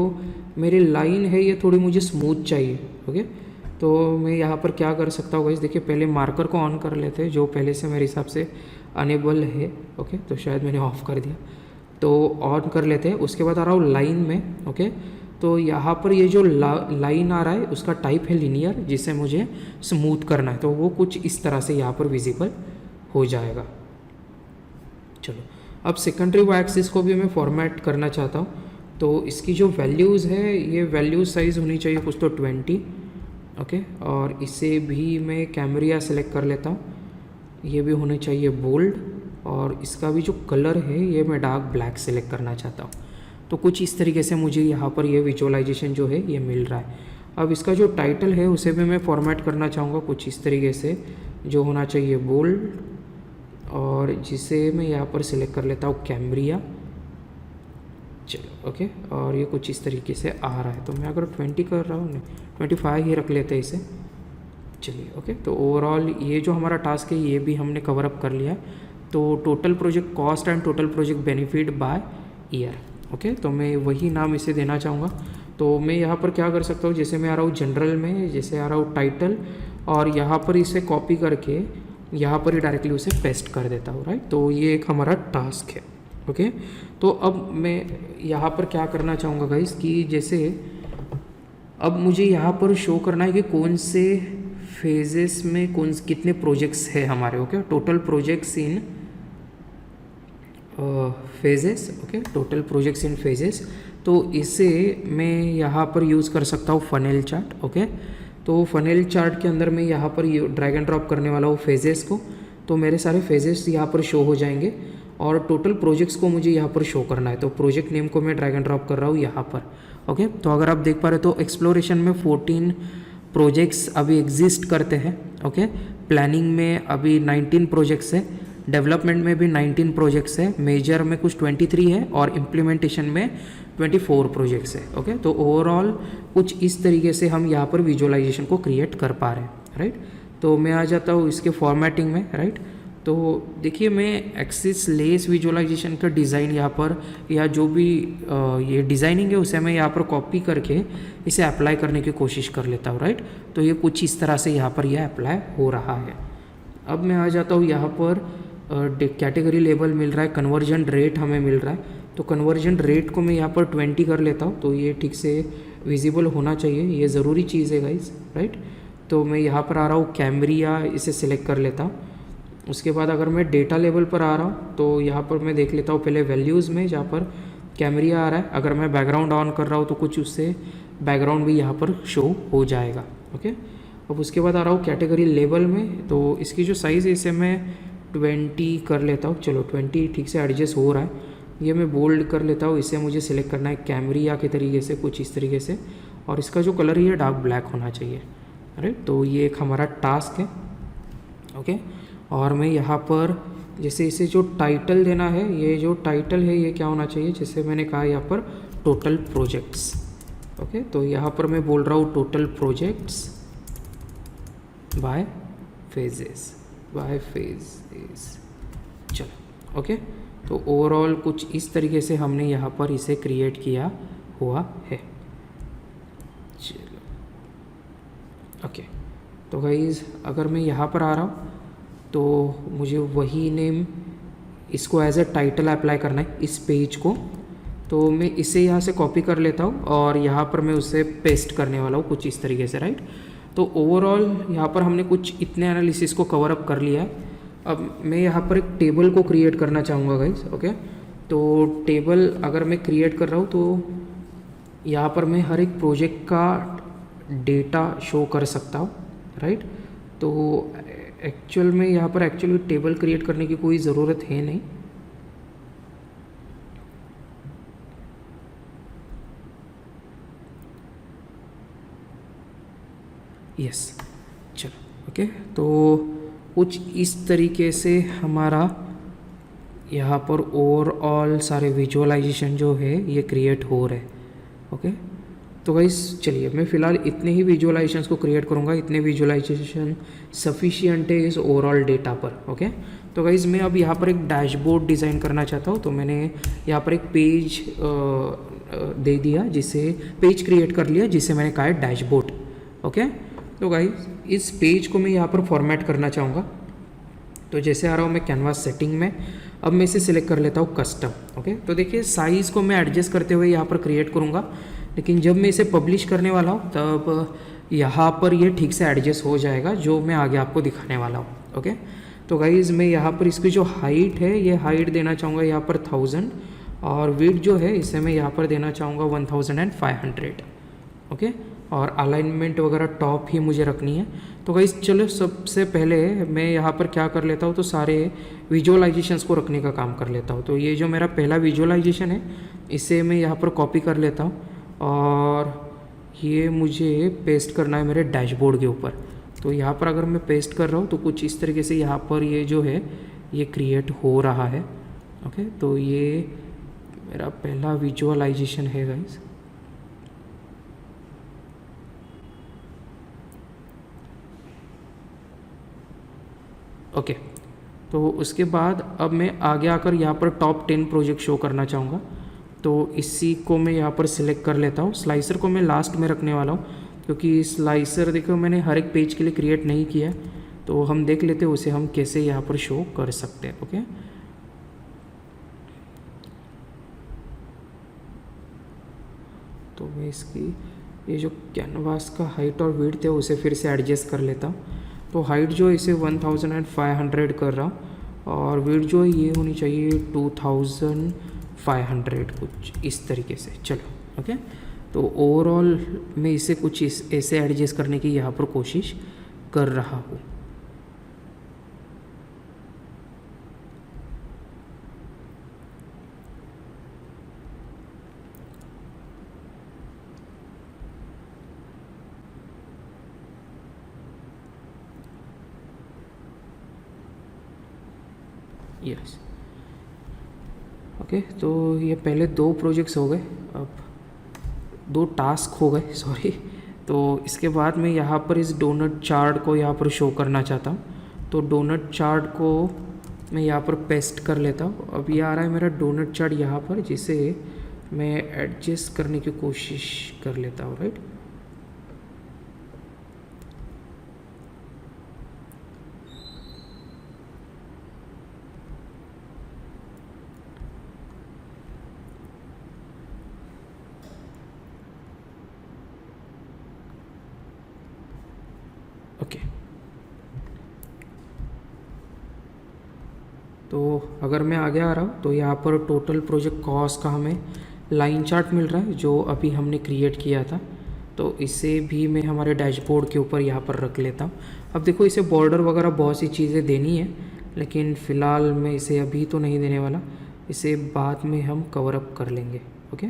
मेरी लाइन है ये थोड़ी मुझे स्मूथ चाहिए। ओके, तो मैं यहाँ पर क्या कर सकता हूँ गाइज़, देखिए पहले मार्कर को ऑन कर लेते हैं जो पहले से मेरे हिसाब से अनेबल है। ओके, तो शायद मैंने ऑफ़ कर दिया, तो ऑन कर लेते हैं। उसके बाद आ रहा हूँ लाइन में। ओके, तो यहाँ पर ये जो लाइन आ रहा है उसका टाइप है लीनियर जिसे मुझे स्मूथ करना है। तो वो कुछ इस तरह से यहाँ पर विजिबल हो जाएगा। चलो, अब सेकेंडरी वाई एक्सिस को भी मैं फॉर्मेट करना चाहता हूँ। तो इसकी जो वैल्यूज़ है ये वैल्यू साइज़ होनी चाहिए कुछ तो 20। ओके, और इसे भी मैं कैमरिया सेलेक्ट कर लेता हूँ, ये भी होने चाहिए बोल्ड और इसका भी जो कलर है ये मैं डार्क ब्लैक सेलेक्ट करना चाहता हूँ। तो कुछ इस तरीके से मुझे यहाँ पर ये विजुअलाइजेशन जो है ये मिल रहा है। अब इसका जो टाइटल है उसे भी मैं फॉर्मेट करना चाहूँगा कुछ इस तरीके से, जो होना चाहिए बोल्ड, और जिसे मैं यहाँ पर सिलेक्ट कर लेता हूँ कैम्ब्रिया। चलो ओके, और ये कुछ इस तरीके से आ रहा है। तो मैं अगर 20 कर रहा हूँ, नहीं 25 ही रख लेते हैं इसे। चलिए ओके, तो ओवरऑल ये जो हमारा टास्क है ये भी हमने कवर अप कर लिया है। तो total project cost and total project benefit by year. Okay, तो मैं वही नाम इसे देना चाहूँगा। तो मैं यहाँ पर क्या कर सकता हूँ, जैसे मैं आ रहा हूँ जनरल में, जैसे आ रहा हूँ टाइटल, और यहाँ पर इसे कॉपी करके यहाँ पर ही डायरेक्टली उसे पेस्ट कर देता हूँ, राइट। तो ये एक हमारा टास्क है। ओके, तो अब मैं यहाँ पर क्या करना चाहूँगा गाइस, कि जैसे अब मुझे यहाँ पर शो करना है कि कौन से फेजेस में कितने प्रोजेक्ट्स है हमारे। Okay, total projects in phases. Okay, total projects in phases. तो इसे मैं यहाँ पर यूज़ कर सकता हूँ फनेल चार्ट। ओके, तो फनेल चार्ट के अंदर मैं यहाँ पर ड्रैग एंड ड्रॉप करने वाला हूँ फेजेस को। तो मेरे सारे फेजेस यहाँ पर शो हो जाएंगे और टोटल प्रोजेक्ट्स को मुझे यहाँ पर शो करना है। तो प्रोजेक्ट नेम को मैं ड्रैग एंड ड्रॉप कर रहा हूँ यहाँ पर। ओके, तो अगर आप देख पा रहे तो एक्सप्लोरेशन में 14 प्रोजेक्ट्स अभी एग्जिस्ट करते हैं। ओके, प्लानिंग में अभी 19 प्रोजेक्ट्स है, डेवलपमेंट में भी 19 प्रोजेक्ट्स है, मेजर में कुछ 23 है और इम्प्लीमेंटेशन में 24 प्रोजेक्ट्स है। ओके, तो ओवरऑल कुछ इस तरीके से हम यहाँ पर विजुअलाइजेशन को क्रिएट कर पा रहे हैं, राइट। तो मैं आ जाता हूँ इसके फॉर्मेटिंग में, राइट। तो देखिए मैं एक्सिस लेस विजुअलाइजेशन का डिज़ाइन यहाँ पर, या जो भी ये डिज़ाइनिंग है उसे मैं यहाँ पर कॉपी करके इसे अप्लाई करने की कोशिश कर लेता हूँ, राइट। तो ये कुछ इस तरह से यहाँ पर यह अप्लाई हो रहा है। अब मैं आ जाता हूँ यहाँ पर कैटेगरी लेबल मिल रहा है, कन्वर्जन रेट हमें मिल रहा है। तो कन्वर्जन रेट को मैं यहाँ पर 20 कर लेता हूँ, तो ये ठीक से विजिबल होना चाहिए, ये ज़रूरी चीज़ है गाइज, राइट। तो मैं यहाँ पर आ रहा हूँ कैमरिया, इसे सिलेक्ट कर लेता हूँ। उसके बाद अगर मैं डेटा लेवल पर आ रहा हूँ तो यहाँ पर मैं देख लेता हूँ पहले वैल्यूज़ में, जहाँ पर कैमरिया आ रहा है। अगर मैं बैकग्राउंड ऑन कर रहा हूँ तो कुछ उससे बैकग्राउंड भी यहाँ पर शो हो जाएगा। ओके, अब उसके बाद आ रहा हूँ कैटेगरी लेवल में, तो इसकी जो साइज़ है इसे मैं 20 कर लेता हूँ। चलो 20 ठीक से एडजस्ट हो रहा है। ये मैं बोल्ड कर लेता हूँ, इसे मुझे सिलेक्ट करना है कैमरिया के तरीके से, कुछ इस तरीके से, और इसका जो कलर है डार्क ब्लैक होना चाहिए, राइट। तो ये एक हमारा टास्क है। ओके, और मैं यहाँ पर जैसे इसे जो टाइटल देना है, ये जो टाइटल है ये क्या होना चाहिए, जैसे मैंने कहा यहाँ पर टोटल प्रोजेक्ट्स। ओके, तो यहाँ पर मैं बोल रहा हूँ total projects by phases, by phases. चलो ओके, तो ओवरऑल कुछ इस तरीके से हमने यहाँ पर इसे क्रिएट किया हुआ है। चलो ओके, तो गाइज अगर मैं यहाँ पर आ रहा हूँ तो मुझे वही नेम, इसको एज अ टाइटल अप्लाई करना है इस पेज को। तो मैं इसे यहाँ से कॉपी कर लेता हूँ और यहाँ पर मैं उसे पेस्ट करने वाला हूँ कुछ इस तरीके से, राइट। तो ओवरऑल यहाँ पर हमने कुछ इतने एनालिसिस को कवर अप कर लिया है। अब मैं यहाँ पर एक टेबल को क्रिएट करना चाहूँगा गाइस। ओके, तो टेबल अगर मैं क्रिएट कर रहा हूँ तो यहाँ पर मैं हर एक प्रोजेक्ट का डेटा शो कर सकता हूँ, राइट। तो एक्चुअल में यहाँ पर एक्चुअली टेबल क्रिएट करने की कोई ज़रूरत है नहीं। यस, चलो ओके, तो कुछ इस तरीके से हमारा यहाँ पर ओवरऑल सारे विजुअलाइजेशन जो है ये क्रिएट हो रहे। ओके, तो गाइस चलिए मैं फ़िलहाल इतने ही विजुअलाइजेशंस को क्रिएट करूँगा, इतने विजुअलाइजेशन सफिशिएंट है इस ओवरऑल डेटा पर। ओके, तो गाइस मैं अब यहाँ पर एक डैशबोर्ड डिज़ाइन करना चाहता हूँ। तो मैंने यहाँ पर एक पेज दे दिया, जिसे पेज क्रिएट कर लिया, जिसे मैंने कहा है डैशबोर्ड। ओके, तो गाइस इस पेज को मैं यहाँ पर फॉर्मेट करना चाहूँगा। तो जैसे आ रहा हूँ मैं कैनवास सेटिंग में, अब मैं इसे सिलेक्ट कर लेता हूँ कस्टम। ओके, तो देखिए साइज़ को मैं एडजस्ट करते हुए यहाँ पर क्रिएट करूँगा, लेकिन जब मैं इसे पब्लिश करने वाला हूँ तब यहाँ पर ये ठीक से एडजस्ट हो जाएगा, जो मैं आगे आपको दिखाने वाला हूँ। ओके, तो गाइज़ मैं यहाँ पर इसकी जो हाइट है ये हाइट देना चाहूँगा यहाँ पर 1000, और विड्थ जो है इसे मैं यहाँ पर देना चाहूँगा 1500। ओके, और अलाइनमेंट वगैरह टॉप ही मुझे रखनी है। तो गाइस चलो सबसे पहले मैं यहाँ पर क्या कर लेता हूँ, तो सारे विजुअलाइजेशंस को रखने का काम कर लेता हूँ। तो ये जो मेरा पहला विजुअलाइजेशन है इसे मैं यहाँ पर कॉपी कर लेता हूँ और ये मुझे पेस्ट करना है मेरे डैशबोर्ड के ऊपर। तो यहाँ पर अगर मैं पेस्ट कर रहा हूँ तो कुछ इस तरीके से यहाँ पर ये जो है ये क्रिएट हो रहा है। ओके, तो ये मेरा पहला विजुअलाइजेशन है गाइस। ओके, तो उसके बाद अब मैं आगे आकर यहाँ पर टॉप 10 प्रोजेक्ट शो करना चाहूँगा। तो इसी को मैं यहाँ पर सिलेक्ट कर लेता हूँ। स्लाइसर को मैं लास्ट में रखने वाला हूँ क्योंकि स्लाइसर देखो मैंने हर एक पेज के लिए क्रिएट नहीं किया, तो हम देख लेते हैं उसे हम कैसे यहाँ पर शो कर सकते हैं। ओके, तो मैं इसकी ये जो कैनवास का हाइट और विड्थ है उसे फिर से एडजस्ट कर लेता हूँ। तो हाइट जो है इसे 1500 कर रहा हूँ और विड्थ जो है ये होनी चाहिए 2500, कुछ इस तरीके से। चलो ओके, तो ओवरऑल मैं इसे कुछ ऐसे एडजस्ट करने की यहाँ पर कोशिश कर रहा हूँ। यस ओके, तो ये पहले 2 प्रोजेक्ट्स हो गए, अब 2 टास्क हो गए सॉरी। तो इसके बाद मैं यहाँ पर इस डोनट चार्ट को यहाँ पर शो करना चाहता हूँ। तो डोनट चार्ट को मैं यहाँ पर पेस्ट कर लेता हूँ। अब ये आ रहा है मेरा डोनट चार्ट यहाँ पर, जिसे मैं एडजस्ट करने की कोशिश कर लेता हूँ। Right, okay. तो अगर मैं आगे आ रहा हूँ तो यहाँ पर टोटल प्रोजेक्ट कॉस्ट का हमें लाइन चार्ट मिल रहा है जो अभी हमने क्रिएट किया था। तो इसे भी मैं हमारे डैशबोर्ड के ऊपर यहाँ पर रख लेता हूँ। अब देखो इसे बॉर्डर वगैरह बहुत सी चीज़ें देनी है, लेकिन फ़िलहाल मैं इसे अभी तो नहीं देने वाला, इसे बाद में हम कवर अप कर लेंगे। ओके,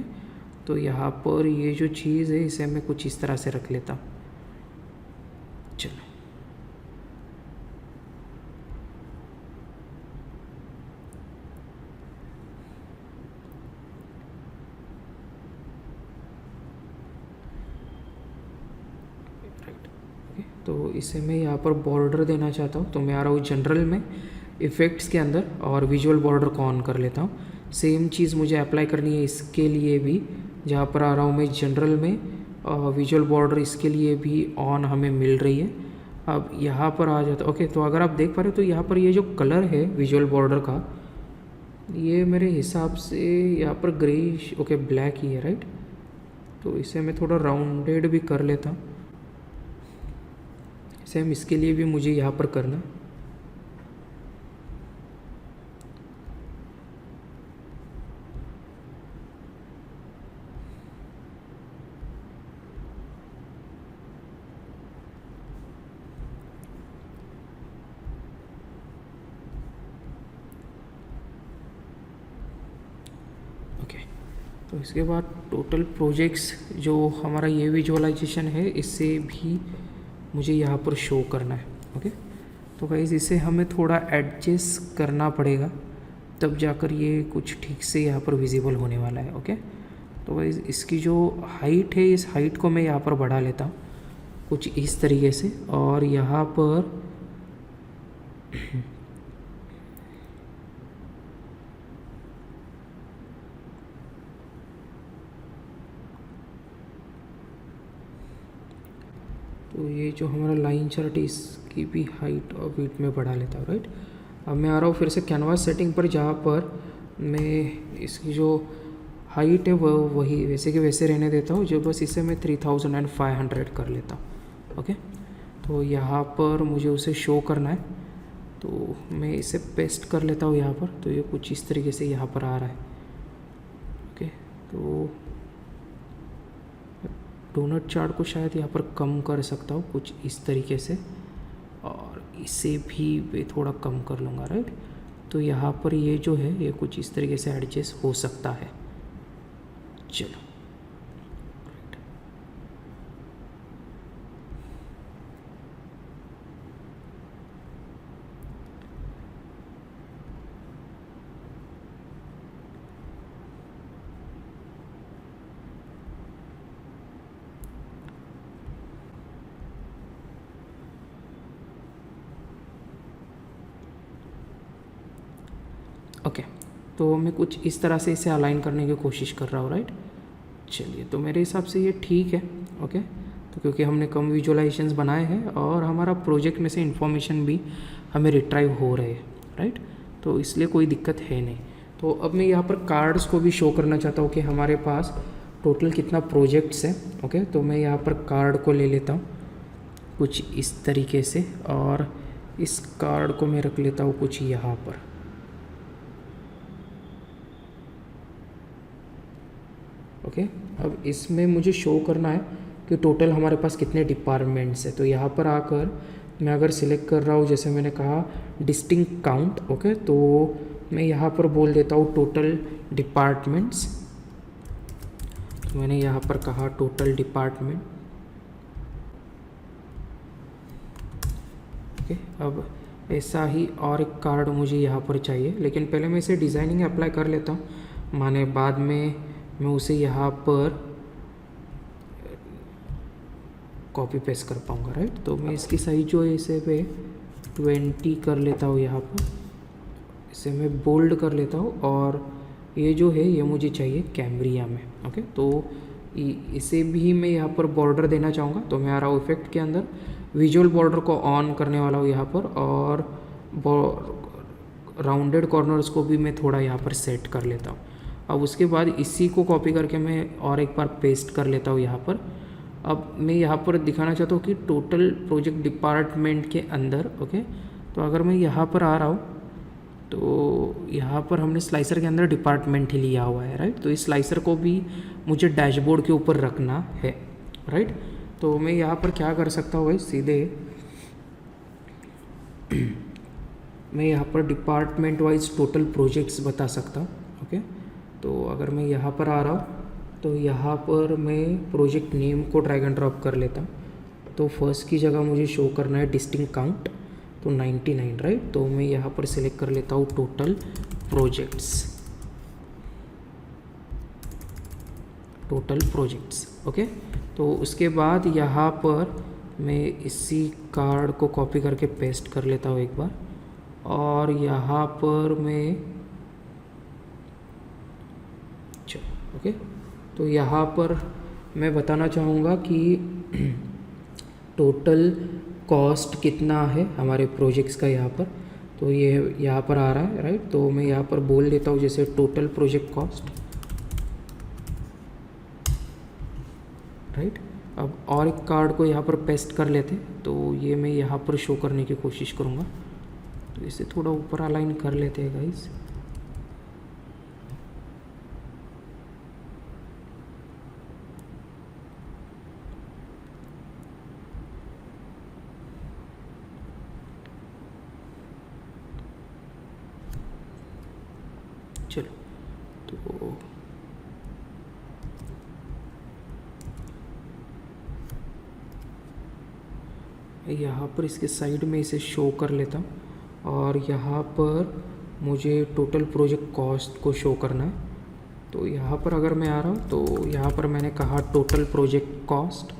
तो यहाँ पर ये जो चीज़ है इसे मैं कुछ इस तरह से रख लेता हूँ। चलो तो इसे मैं यहाँ पर बॉर्डर देना चाहता हूँ। तो मैं आ रहा हूँ जनरल में, इफ़ेक्ट्स के अंदर, और विजुअल बॉर्डर को ऑन कर लेता हूँ। सेम चीज़ मुझे अप्लाई करनी है इसके लिए भी, जहाँ पर आ रहा हूँ मैं जनरल में, विजुअल बॉर्डर इसके लिए भी ऑन हमें मिल रही है। अब यहाँ पर आ जाता। ओके, तो अगर आप देख पा रहे हो तो यहाँ पर ये जो कलर है विजुअल बॉर्डर का, ये मेरे हिसाब से यहाँ पर ग्रेइश, ओके ब्लैक ही है। राइट, तो इसे मैं थोड़ा राउंडेड भी कर लेता हूँ। सेम इसके लिए भी मुझे यहाँ पर करना। ओके, तो इसके बाद टोटल प्रोजेक्ट्स जो हमारा ये विजुअलाइजेशन है इससे भी मुझे यहाँ पर शो करना है। ओके, तो गाइस इसे हमें थोड़ा एडजस्ट करना पड़ेगा, तब जाकर ये कुछ ठीक से यहाँ पर विजिबल होने वाला है। ओके, तो गाइस इसकी जो हाइट है इस हाइट को मैं यहाँ पर बढ़ा लेता हूँ कुछ इस तरीके से, और यहाँ पर तो ये जो हमारा लाइन चार्ट है इसकी भी हाइट और विड्थ में बढ़ा लेता हूँ। राइट, अब मैं आ रहा हूँ फिर से कैनवास सेटिंग पर, जहाँ पर मैं इसकी जो हाइट है वो वही वैसे के वैसे रहने देता हूँ, जो बस इसे मैं 3500 कर लेता हूँ। ओके, तो यहाँ पर मुझे उसे शो करना है, तो मैं इसे पेस्ट कर लेता हूँ यहाँ पर। तो ये कुछ इस तरीके से यहाँ पर आ रहा है। ओके, तो डोनट चार्ट को शायद यहाँ पर कम कर सकता हूँ कुछ इस तरीके से, और इसे भी मैं थोड़ा कम कर लूँगा। राइट, तो यहाँ पर ये जो है ये कुछ इस तरीके से एडजस्ट हो सकता है। चलो ओके, तो मैं कुछ इस तरह से इसे अलाइन करने की कोशिश कर रहा हूँ, राइट। चलिए, तो मेरे हिसाब से ये ठीक है। ओके, तो क्योंकि हमने कम विजुअलाइजेशंस बनाए हैं और हमारा प्रोजेक्ट में से इंफॉर्मेशन भी हमें रिट्राइव हो रहे हैं, राइट, तो इसलिए कोई दिक्कत है नहीं। तो अब मैं यहाँ पर कार्ड्स को भी शो करना चाहता हूँ कि हमारे पास टोटल कितना प्रोजेक्ट्स है। ओके, तो मैं यहाँ पर कार्ड को ले लेता हूँ कुछ इस तरीके से, और इस कार्ड को मैं रख लेता हूँ कुछ यहाँ पर। ओके, अब इसमें मुझे शो करना है कि टोटल हमारे पास कितने डिपार्टमेंट्स हैं। तो यहाँ पर आकर मैं अगर सिलेक्ट कर रहा हूँ, जैसे मैंने कहा डिस्टिंक्ट काउंट, ओके, तो मैं यहाँ पर बोल देता हूँ टोटल डिपार्टमेंट्स। तो मैंने यहाँ पर कहा टोटल डिपार्टमेंट। ओके, अब ऐसा ही और एक कार्ड मुझे यहाँ पर चाहिए, लेकिन पहले मैं इसे डिज़ाइनिंग अप्लाई कर लेता हूँ, माने बाद में मैं उसे यहाँ पर कॉपी पेस्ट कर पाऊँगा, राइट। तो मैं इसकी साइज जो है इसे पे 20 कर लेता हूँ, यहाँ पर इसे मैं बोल्ड कर लेता हूँ, और ये जो है ये मुझे चाहिए कैमरिया में। ओके, तो इसे भी मैं यहाँ पर बॉर्डर देना चाहूँगा, तो मैं आ रहा हूँ इफेक्ट के अंदर, विजुअल बॉर्डर को ऑन करने वाला हूँ यहाँ पर, और राउंडेड कॉर्नर्स को भी मैं थोड़ा यहाँ पर सेट कर लेता हूँ। अब उसके बाद इसी को कॉपी करके मैं और एक बार पेस्ट कर लेता हूँ यहाँ पर। अब मैं यहाँ पर दिखाना चाहता हूँ कि टोटल प्रोजेक्ट डिपार्टमेंट के अंदर, ओके, तो अगर मैं यहाँ पर आ रहा हूँ तो यहाँ पर हमने स्लाइसर के अंदर डिपार्टमेंट ही लिया हुआ है, राइट। तो इस स्लाइसर को भी मुझे डैशबोर्ड के ऊपर रखना है, राइट। तो मैं यहाँ पर क्या कर सकता हूँ भाई, सीधे मैं यहाँ पर डिपार्टमेंट वाइज टोटल प्रोजेक्ट्स बता सकता हूँ। ओके, तो अगर मैं यहाँ पर आ रहा हूँ तो यहाँ पर मैं प्रोजेक्ट नेम को ड्रैग एंड ड्रॉप कर लेता हूँ। तो फर्स्ट की जगह मुझे शो करना है डिस्टिंक्ट काउंट, तो 99, राइट। तो मैं यहाँ पर सिलेक्ट कर लेता हूँ टोटल प्रोजेक्ट्स। ओके, तो उसके बाद यहाँ पर मैं इसी कार्ड को कॉपी करके पेस्ट कर लेता हूँ एक बार, और यहाँ पर मैं ओके, तो यहाँ पर मैं बताना चाहूँगा कि टोटल कॉस्ट कितना है हमारे प्रोजेक्ट्स का यहाँ पर। तो ये यहाँ पर आ रहा है, राइट। तो मैं यहाँ पर बोल देता हूँ जैसे टोटल प्रोजेक्ट कॉस्ट, राइट। अब और एक कार्ड को यहाँ पर पेस्ट कर लेते, तो ये मैं यहाँ पर शो करने की कोशिश करूँगा। तो इसे थोड़ा ऊपर अलाइन कर लेते हैं गाइस। चलो, तो यहाँ पर इसके साइड में इसे शो कर लेता हूँ, और यहाँ पर मुझे टोटल प्रोजेक्ट कॉस्ट को शो करना है। तो यहाँ पर अगर मैं आ रहा हूँ तो यहाँ पर मैंने कहा टोटल प्रोजेक्ट कॉस्ट,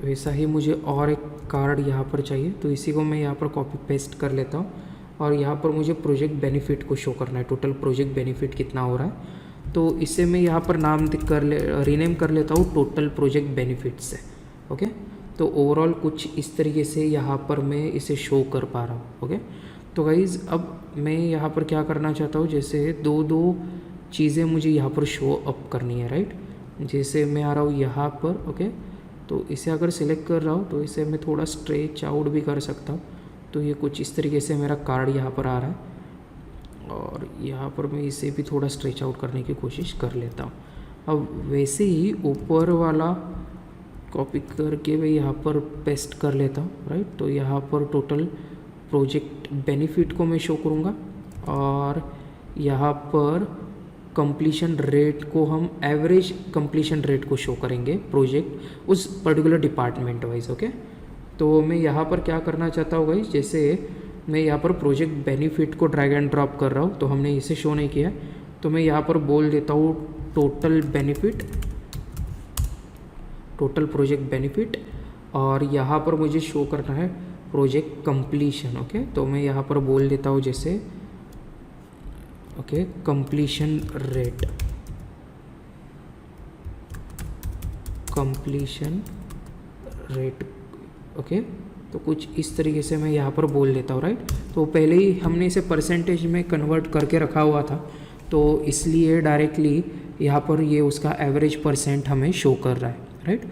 वैसा ही मुझे और एक कार्ड यहाँ पर चाहिए, तो इसी को मैं यहाँ पर कॉपी पेस्ट कर लेता हूँ, और यहाँ पर मुझे प्रोजेक्ट बेनिफिट को शो करना है, टोटल प्रोजेक्ट बेनिफिट कितना हो रहा है। तो इसे मैं यहाँ पर नाम रीनेम कर लेता हूँ टोटल प्रोजेक्ट बेनिफिट्स से। ओके, तो ओवरऑल कुछ इस तरीके से यहाँ पर मैं इसे शो कर पा रहा हूँ। ओके, तो गाइज़ अब मैं यहाँ पर क्या करना चाहता हूँ, जैसे दो चीज़ें मुझे यहाँ पर शो अप करनी है, राइट। जैसे मैं आ रहा हूँ यहाँ पर, ओके, तो इसे अगर सिलेक्ट कर रहा हूँ तो इसे मैं थोड़ा स्ट्रेच आउट भी कर सकता हूँ। तो ये कुछ इस तरीके से मेरा कार्ड यहाँ पर आ रहा है, और यहाँ पर मैं इसे भी थोड़ा स्ट्रेच आउट करने की कोशिश कर लेता हूँ। अब वैसे ही ऊपर वाला कॉपी करके मैं यहाँ पर पेस्ट कर लेता हूँ, राइट। तो यहाँ पर टोटल प्रोजेक्ट बेनिफिट को मैं शो करूँगा, और यहाँ पर कंप्लीशन रेट को हम एवरेज कंप्लीशन रेट को शो करेंगे प्रोजेक्ट उस पर्टिकुलर डिपार्टमेंट वाइज। ओके, तो मैं यहाँ पर क्या करना चाहता हूँ गाइस, जैसे मैं यहाँ पर प्रोजेक्ट बेनिफिट को ड्रैग एंड ड्रॉप कर रहा हूँ, तो हमने इसे शो नहीं किया, तो मैं यहाँ पर बोल देता हूँ total benefit, total project benefit, और यहाँ पर मुझे शो करना है प्रोजेक्ट कंप्लीशन। ओके, तो मैं यहाँ पर बोल देता हूँ जैसे ओके, कंप्लीशन रेट, ओके। तो कुछ इस तरीके से मैं यहाँ पर बोल लेता हूँ, राइट। तो पहले ही हमने इसे परसेंटेज में कन्वर्ट करके रखा हुआ था, तो इसलिए डायरेक्टली यहाँ पर ये उसका एवरेज परसेंट हमें शो कर रहा है, राइट।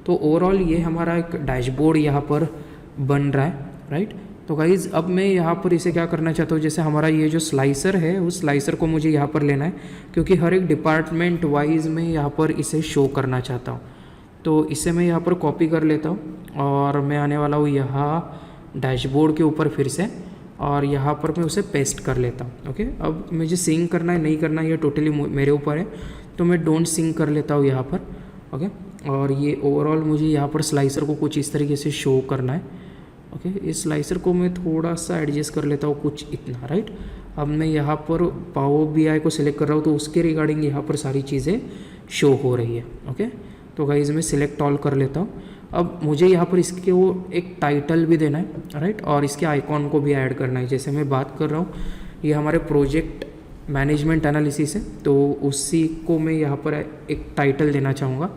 तो ओवरऑल ये हमारा एक डैशबोर्ड यहाँ पर बन रहा है, राइट। तो गाइज़ अब मैं यहाँ पर इसे क्या करना चाहता हूँ, जैसे हमारा ये जो स्लाइसर है उस स्लाइसर को मुझे यहाँ पर लेना है, क्योंकि हर एक डिपार्टमेंट वाइज में यहाँ पर इसे शो करना चाहता हूँ। तो इसे मैं यहाँ पर कॉपी कर लेता हूँ और मैं आने वाला हूँ यहाँ डैशबोर्ड के ऊपर फिर से, और यहाँ पर मैं उसे पेस्ट कर लेता हूँ, ओके। अब मुझे सिंक करना है नहीं करना है ये टोटली मेरे ऊपर है, तो मैं डोंट सिंक कर लेता हूँ यहाँ पर, ओके। और ये ओवरऑल मुझे यहाँ पर स्लाइसर को कुछ इस तरीके से शो करना है, ओके। इस स्लाइसर को मैं थोड़ा सा एडजस्ट कर लेता हूँ कुछ इतना, राइट। अब मैं यहाँ पर पावर BI को सिलेक्ट कर रहा हूँ, तो उसके रिगार्डिंग यहाँ पर सारी चीज़ें शो हो रही है, ओके। तो गाइज मैं सिलेक्ट ऑल कर लेता हूँ। अब मुझे यहाँ पर इसके वो एक टाइटल भी देना है, राइट, और इसके आइकॉन को भी ऐड करना है। जैसे मैं बात कर रहा हूँ, ये हमारे प्रोजेक्ट मैनेजमेंट एनालिसिस है, तो उसी को मैं यहाँ पर एक टाइटल देना चाहूँगा।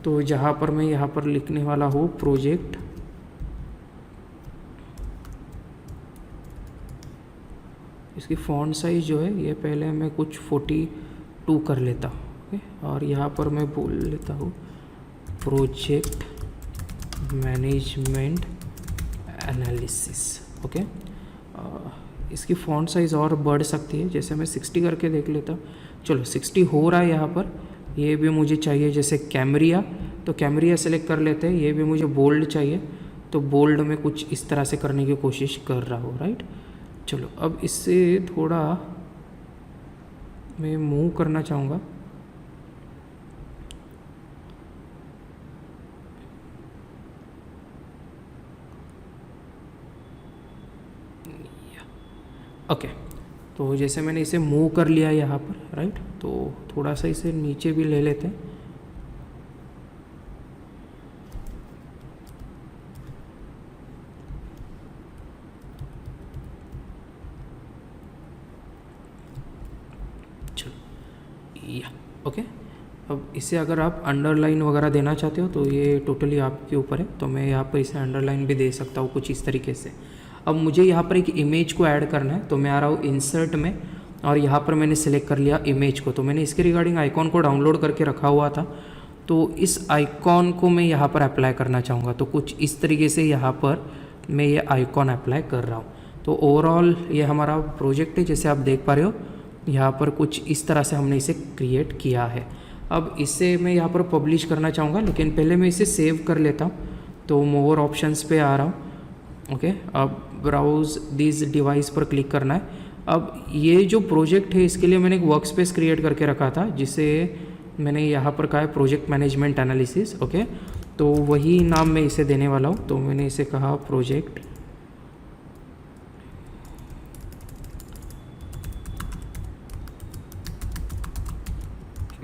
तो जहाँ पर मैं यहाँ पर लिखने वाला हूँ प्रोजेक्ट, इसकी फ़ॉन्ट साइज जो है ये पहले मैं कुछ 42 कर लेता हूँ, ओके। और यहाँ पर मैं बोल लेता हूँ प्रोजेक्ट मैनेजमेंट एनालिसिस, ओके। इसकी फ़ॉन्ट साइज़ और बढ़ सकती है, जैसे मैं 60 करके देख लेता हूँ। चलो 60 हो रहा है यहाँ पर। ये भी मुझे चाहिए जैसे कैमरिया, तो कैमरिया सेलेक्ट कर लेते हैं। ये भी मुझे बोल्ड चाहिए, तो बोल्ड में कुछ इस तरह से करने की कोशिश कर रहा हूँ, राइट। चलो अब इससे थोड़ा मैं मूव करना चाहूँगा, ओके। तो जैसे मैंने इसे मूव कर लिया यहाँ पर, राइट। तो थोड़ा सा इसे नीचे भी ले लेते हैं, चलो या ओके। अब इसे अगर आप अंडरलाइन वगैरह देना चाहते हो तो ये टोटली आपके ऊपर है, तो मैं यहाँ पर इसे अंडरलाइन भी दे सकता हूँ कुछ इस तरीके से। अब मुझे यहाँ पर एक इमेज को ऐड करना है, तो मैं आ रहा हूँ इंसर्ट में, और यहाँ पर मैंने सेलेक्ट कर लिया इमेज को। तो मैंने इसके रिगार्डिंग आइकॉन को डाउनलोड करके रखा हुआ था, तो इस आइकॉन को मैं यहाँ पर अप्लाई करना चाहूँगा। तो कुछ इस तरीके से यहाँ पर मैं ये आइकॉन अप्लाई कर रहा हूँ। तो ओवरऑल ये हमारा प्रोजेक्ट है, जैसे आप देख पा रहे हो यहाँ पर कुछ इस तरह से हमने इसे क्रिएट किया है। अब इसे मैं यहाँ पर पब्लिश करना चाहूँगा, लेकिन पहले मैं इसे सेव कर लेता हूँ। तो मोर ऑप्शंस पे आ रहा हूँ, ओके। अब ब्राउज दिस डिवाइस पर क्लिक करना है। अब ये जो प्रोजेक्ट है इसके लिए मैंने एक वर्क स्पेस क्रिएट करके रखा था, जिसे मैंने यहाँ पर कहा है प्रोजेक्ट मैनेजमेंट एनालिसिस, ओके। तो वही नाम मैं इसे देने वाला हूँ। तो मैंने इसे कहा प्रोजेक्ट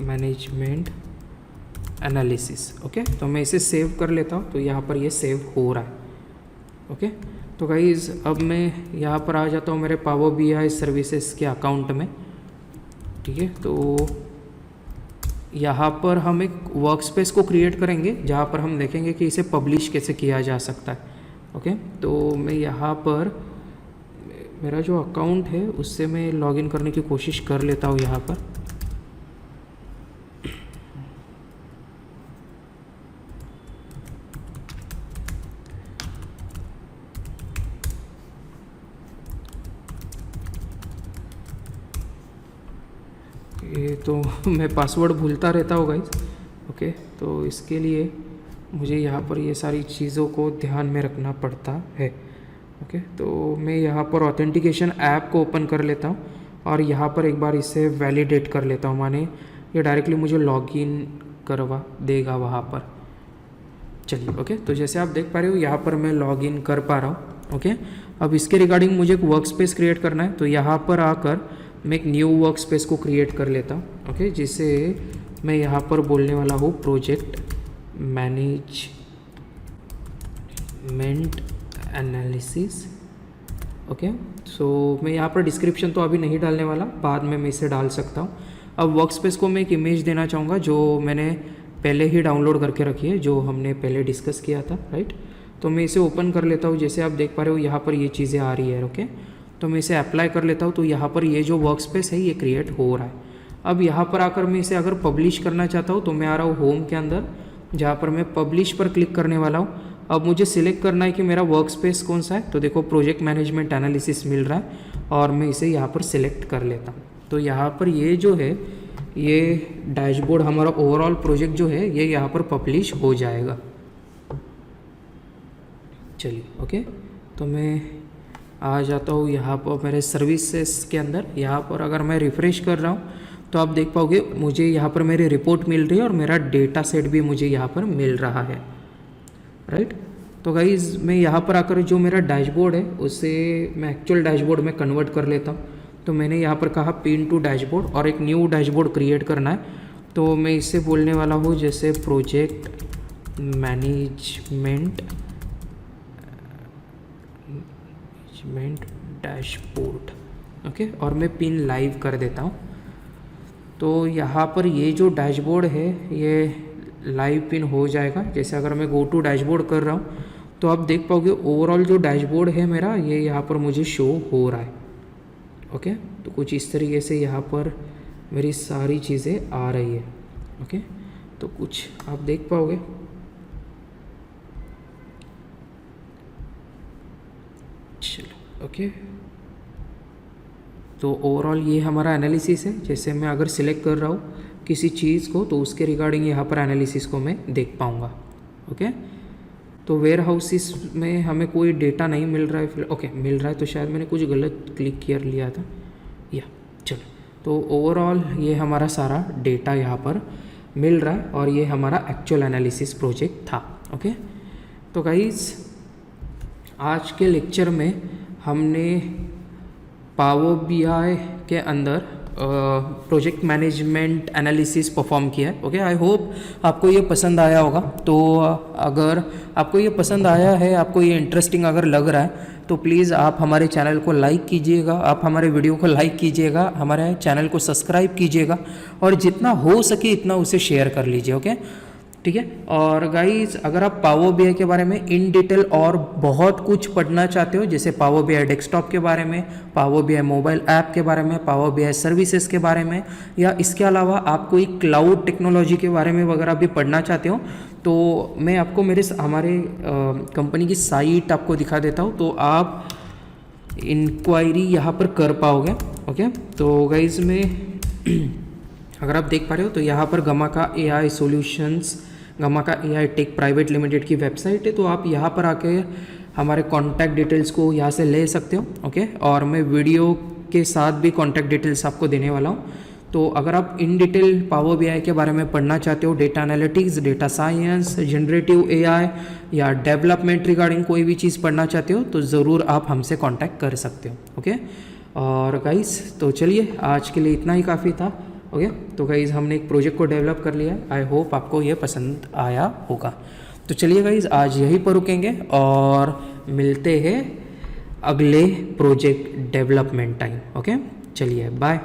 मैनेजमेंट एनालिसिस, ओके। तो मैं इसे सेव कर लेता हूँ, तो यहाँ पर ये सेव हो रहा है, ओके। तो गाइज़ अब मैं यहाँ पर आ जाता हूँ मेरे पावर BI सर्विसेज के अकाउंट में, ठीक है। तो यहाँ पर हम एक वर्क स्पेस को क्रिएट करेंगे, जहाँ पर हम देखेंगे कि इसे पब्लिश कैसे किया जा सकता है, ओके। तो मैं यहाँ पर मेरा जो अकाउंट है उससे मैं लॉगिन करने की कोशिश कर लेता हूँ यहाँ पर। ये तो मैं पासवर्ड भूलता रहता हूँ गाइस, ओके। तो इसके लिए मुझे यहाँ पर ये सारी चीज़ों को ध्यान में रखना पड़ता है, ओके। तो मैं यहाँ पर ऑथेंटिकेशन ऐप को ओपन कर लेता हूँ और यहाँ पर एक बार इसे वैलिडेट कर लेता हूँ, माने ये डायरेक्टली मुझे लॉगिन करवा देगा वहाँ पर। चलिए, ओके। तो जैसे आप देख पा रहे हो यहाँ पर मैं लॉगिन कर पा रहा हूँ, ओके। अब इसके रिगार्डिंग मुझे एक वर्क स्पेस क्रिएट करना है, तो यहाँ पर आकर मैं एक न्यू वर्क स्पेस को क्रिएट कर लेता हूँ, ओके। जिसे मैं यहाँ पर बोलने वाला हूँ प्रोजेक्ट मैनेजमेंट एनालिसिस ओके। सो मैं यहाँ पर डिस्क्रिप्शन तो अभी नहीं डालने वाला, बाद में मैं इसे डाल सकता हूँ। अब वर्कस्पेस को मैं एक इमेज देना चाहूँगा जो मैंने पहले ही डाउनलोड करके रखी है, जो हमने पहले डिस्कस किया था, राइट। तो मैं इसे ओपन कर लेता हूँ। जैसे आप देख पा रहे हो यहाँ पर ये चीज़ें आ रही है, ओके। तो मैं इसे अप्लाई कर लेता हूँ, तो यहाँ पर ये जो वर्कस्पेस है ये क्रिएट हो रहा है। अब यहाँ पर आकर मैं इसे अगर पब्लिश करना चाहता हूँ तो मैं आ रहा हूँ होम के अंदर, जहाँ पर मैं पब्लिश पर क्लिक करने वाला हूँ। अब मुझे सिलेक्ट करना है कि मेरा वर्क स्पेस कौन सा है। तो देखो प्रोजेक्ट मैनेजमेंट एनालिसिस मिल रहा है और मैं इसे यहाँ पर सिलेक्ट कर लेता हूँ। तो यहाँ पर ये जो है ये डैशबोर्ड हमारा ओवरऑल प्रोजेक्ट जो है ये यहाँ पर पब्लिश हो जाएगा। चलिए ओके, तो मैं आ जाता हूँ यहाँ पर मेरे सर्विसेज के अंदर। यहाँ पर अगर मैं रिफ़्रेश कर रहा हूँ तो आप देख पाओगे मुझे यहाँ पर मेरी रिपोर्ट मिल रही है और मेरा डेटा सेट भी मुझे यहाँ पर मिल रहा है, राइट। तो गाइज़ मैं यहाँ पर आकर जो मेरा डैशबोर्ड है उसे मैं एक्चुअल डैशबोर्ड में कन्वर्ट कर लेता हूँ। तो मैंने यहाँ पर कहा पिन टू डैशबोर्ड और एक न्यू डैशबोर्ड क्रिएट करना है। तो मैं इससे बोलने वाला हूँ जैसे प्रोजेक्ट मैनेजमेंट डैशबोर्ड, ओके। और मैं पिन लाइव कर देता हूँ। तो यहाँ पर ये जो डैशबोर्ड है ये लाइव पिन हो जाएगा। जैसे अगर मैं गो टू डैशबोर्ड कर रहा हूँ तो आप देख पाओगे ओवरऑल जो डैशबोर्ड है मेरा ये यहाँ पर मुझे शो हो रहा है, ओके। तो कुछ इस तरीके से यहाँ पर मेरी सारी चीज़ें आ रही है, ओके। तो कुछ आप देख पाओगे। चलो ओके, तो ओवरऑल ये हमारा एनालिसिस है। जैसे मैं अगर सिलेक्ट कर रहा हूँ किसी चीज़ को तो उसके रिगार्डिंग यहाँ पर एनालिसिस को मैं देख पाऊँगा, ओके। तो वेयर हाउसेस में हमें कोई डेटा नहीं मिल रहा है फिर, ओके मिल रहा है। तो शायद मैंने कुछ गलत क्लिक कर लिया था या चलो। तो ओवरऑल ये हमारा सारा डेटा यहाँ पर मिल रहा है और ये हमारा एक्चुअल एनालिसिस प्रोजेक्ट था, ओके। तो गाइस आज के लेक्चर में हमने पावर बीआई के अंदर प्रोजेक्ट मैनेजमेंट एनालिसिस परफॉर्म किया है, ओके। आई होप आपको ये पसंद आया होगा। तो अगर आपको ये पसंद आया है, आपको ये इंटरेस्टिंग अगर लग रहा है तो प्लीज़ आप हमारे चैनल को लाइक कीजिएगा, आप हमारे वीडियो को लाइक कीजिएगा, हमारे चैनल को सब्सक्राइब कीजिएगा और जितना हो सके इतना उसे शेयर कर लीजिए, ओके, ठीक है। और गाइज अगर आप पावर बीआई के बारे में इन डिटेल और बहुत कुछ पढ़ना चाहते हो, जैसे पावर बीआई डेस्कटॉप के बारे में, पावर बीआई मोबाइल ऐप के बारे में, पावर बीआई सर्विसेज के बारे में, या इसके अलावा आप कोई क्लाउड टेक्नोलॉजी के बारे में वगैरह भी पढ़ना चाहते हो तो मैं आपको हमारे कंपनी की साइट आपको दिखा देता हूँ। तो आप इंक्वायरी यहाँ पर कर पाओगे, ओके। तो गाइज में अगर आप देख पा रहे हो तो यहाँ पर Gamaka AI solutions, Gamaka AI tech private limited की वेबसाइट है। तो आप यहाँ पर आके हमारे कॉन्टैक्ट डिटेल्स को यहाँ से ले सकते हो, ओके। और मैं वीडियो के साथ भी कॉन्टैक्ट डिटेल्स आपको देने वाला हूँ। तो अगर आप इन डिटेल पावर बीआई के बारे में पढ़ना चाहते हो, data analytics, data science, generative AI या डेवलपमेंट रिगार्डिंग कोई भी चीज़ पढ़ना चाहते हो तो ज़रूर आप हमसे कॉन्टैक्ट कर सकते हो, ओके। और गाइस तो चलिए आज के लिए इतना ही काफ़ी था, ओके। तो गाइज़ हमने एक प्रोजेक्ट को डेवलप कर लिया है। आई होप आपको ये पसंद आया होगा। तो चलिए गाइज़ आज यहीं पर रुकेंगे और मिलते हैं अगले प्रोजेक्ट डेवलपमेंट टाइम, ओके। चलिए बाय।